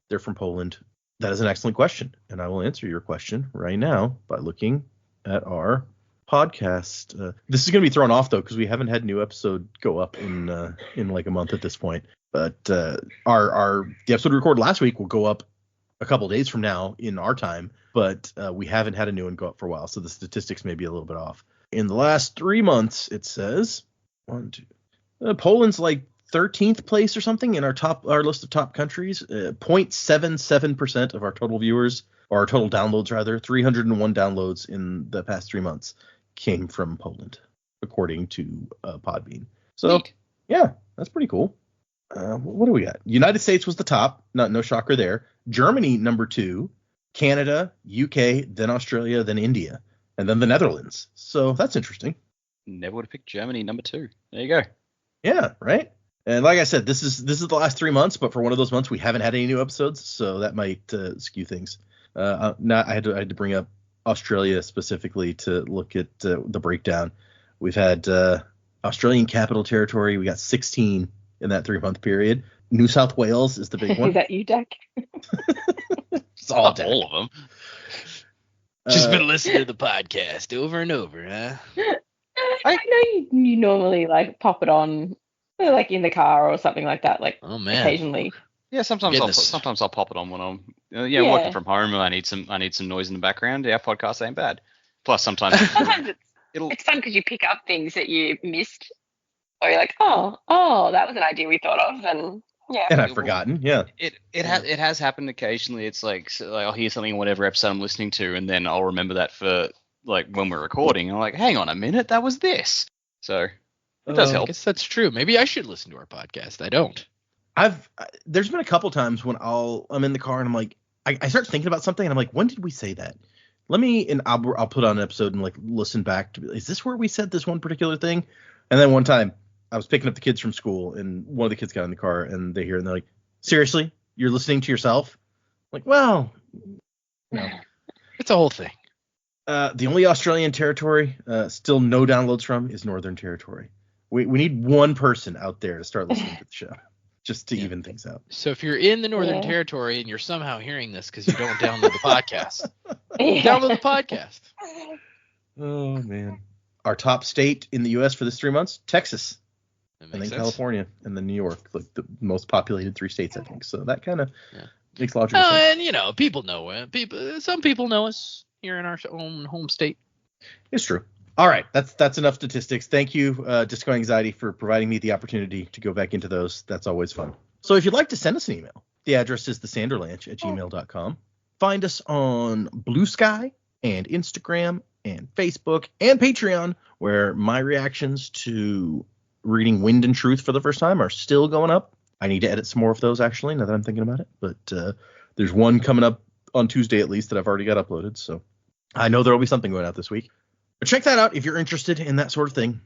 they're from Poland. That is an excellent question, and I will answer your question right now by looking at our podcast. This is going to be thrown off though because we haven't had a new episode go up in like a month at this point. But the episode we recorded last week will go up a couple days from now in our time. But we haven't had a new one go up for a while, so the statistics may be a little bit off. In the last 3 months, it says Poland's like 13th place or something in our list of top countries. 0.77% of our total viewers, or our total downloads rather, 301 downloads in the past 3 months came from Poland, according to Podbean. So neat. Yeah, that's pretty cool. What do we got? United States was the top, no shocker there. Germany number 2, Canada, UK, then Australia, then India, and then the Netherlands. So that's interesting. Never would have picked Germany number 2. There you go. Yeah, right. And like I said, this is the last 3 months, but for one of those months we haven't had any new episodes, so that might skew things. I had to bring up Australia specifically to look at the breakdown. We've had Australian Capital Territory. We got 16 in that 3-month period. New South Wales is the big one. Is that you, Dak? It's all of them. Just been listening to the podcast over and over, huh? I know you normally like pop it on, like in the car or something like that. Like occasionally. Yeah, sometimes I'll pop it on when I'm working from home and I need some noise in the background. Our podcast ain't bad. Plus sometimes it's fun because you pick up things that you missed, or you're like, oh, that was an idea we thought of, and I've forgotten. Yeah, it has happened occasionally. It's like I'll hear something in whatever episode I'm listening to, and then I'll remember that for like when we're recording. I'm like, hang on a minute, that was this. So it does help. I guess that's true. Maybe I should listen to our podcast. I don't. There's been a couple times when I'm in the car and I'm like, I start thinking about something and I'm like, when did we say that? I'll put on an episode and like listen back to, is this where we said this one particular thing? And then one time I was picking up the kids from school and one of the kids got in the car and they hear and they're like, seriously, you're listening to yourself? I'm like, well, no. It's a whole thing. The only Australian territory still no downloads from is Northern Territory. We need one person out there to start listening to the show. just to even things out. So if you're in the Northern Territory and you're somehow hearing this because you don't download the podcast, download the podcast. Oh, man. Our top state in the U.S. for this 3 months, Texas. And then sense. California, and then New York, like the most populated 3 states, I think. So that kind of makes logical sense. And, people know it. Some people know us here in our own home state. It's true. All right, that's enough statistics. Thank you, Disco Anxiety, for providing me the opportunity to go back into those. That's always fun. So if you'd like to send us an email, the address is thesanderlanch@gmail.com. Find us on Blue Sky and Instagram and Facebook and Patreon, where my reactions to reading Wind and Truth for the first time are still going up. I need to edit some more of those, actually, now that I'm thinking about it. But there's one coming up on Tuesday, at least, that I've already got uploaded. So I know there will be something going out this week. But check that out if you're interested in that sort of thing.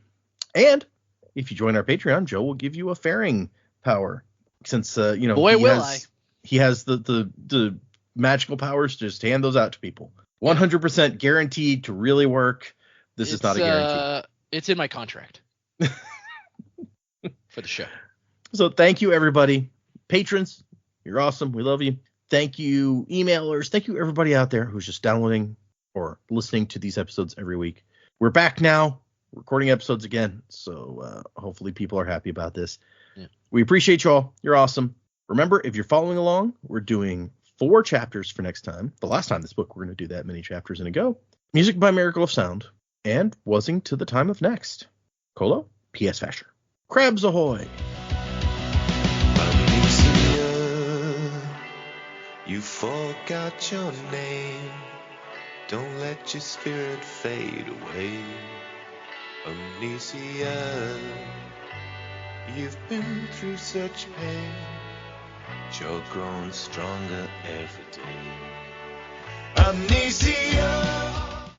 And if you join our Patreon, Joe will give you a faring power. Since, he has the magical powers to just hand those out to people. 100% guaranteed to really work. This is not a guarantee. It's in my contract. For the show. So thank you, everybody. Patrons, you're awesome. We love you. Thank you, emailers. Thank you, everybody out there who's just downloading or listening to these episodes every week. We're back now, recording episodes again. So hopefully people are happy about this. Yeah. We appreciate you all. You're awesome. Remember, if you're following along, we're doing 4 chapters for next time. The last time this book, we're going to do that many chapters in a go. Music by Miracle of Sound. And Wuzzing to the Time of Next. Colo, P.S. Fasher. Crabs ahoy! You forgot your name. Don't let your spirit fade away. Amnesia, you've been through such pain. You're growing stronger every day. Amnesia.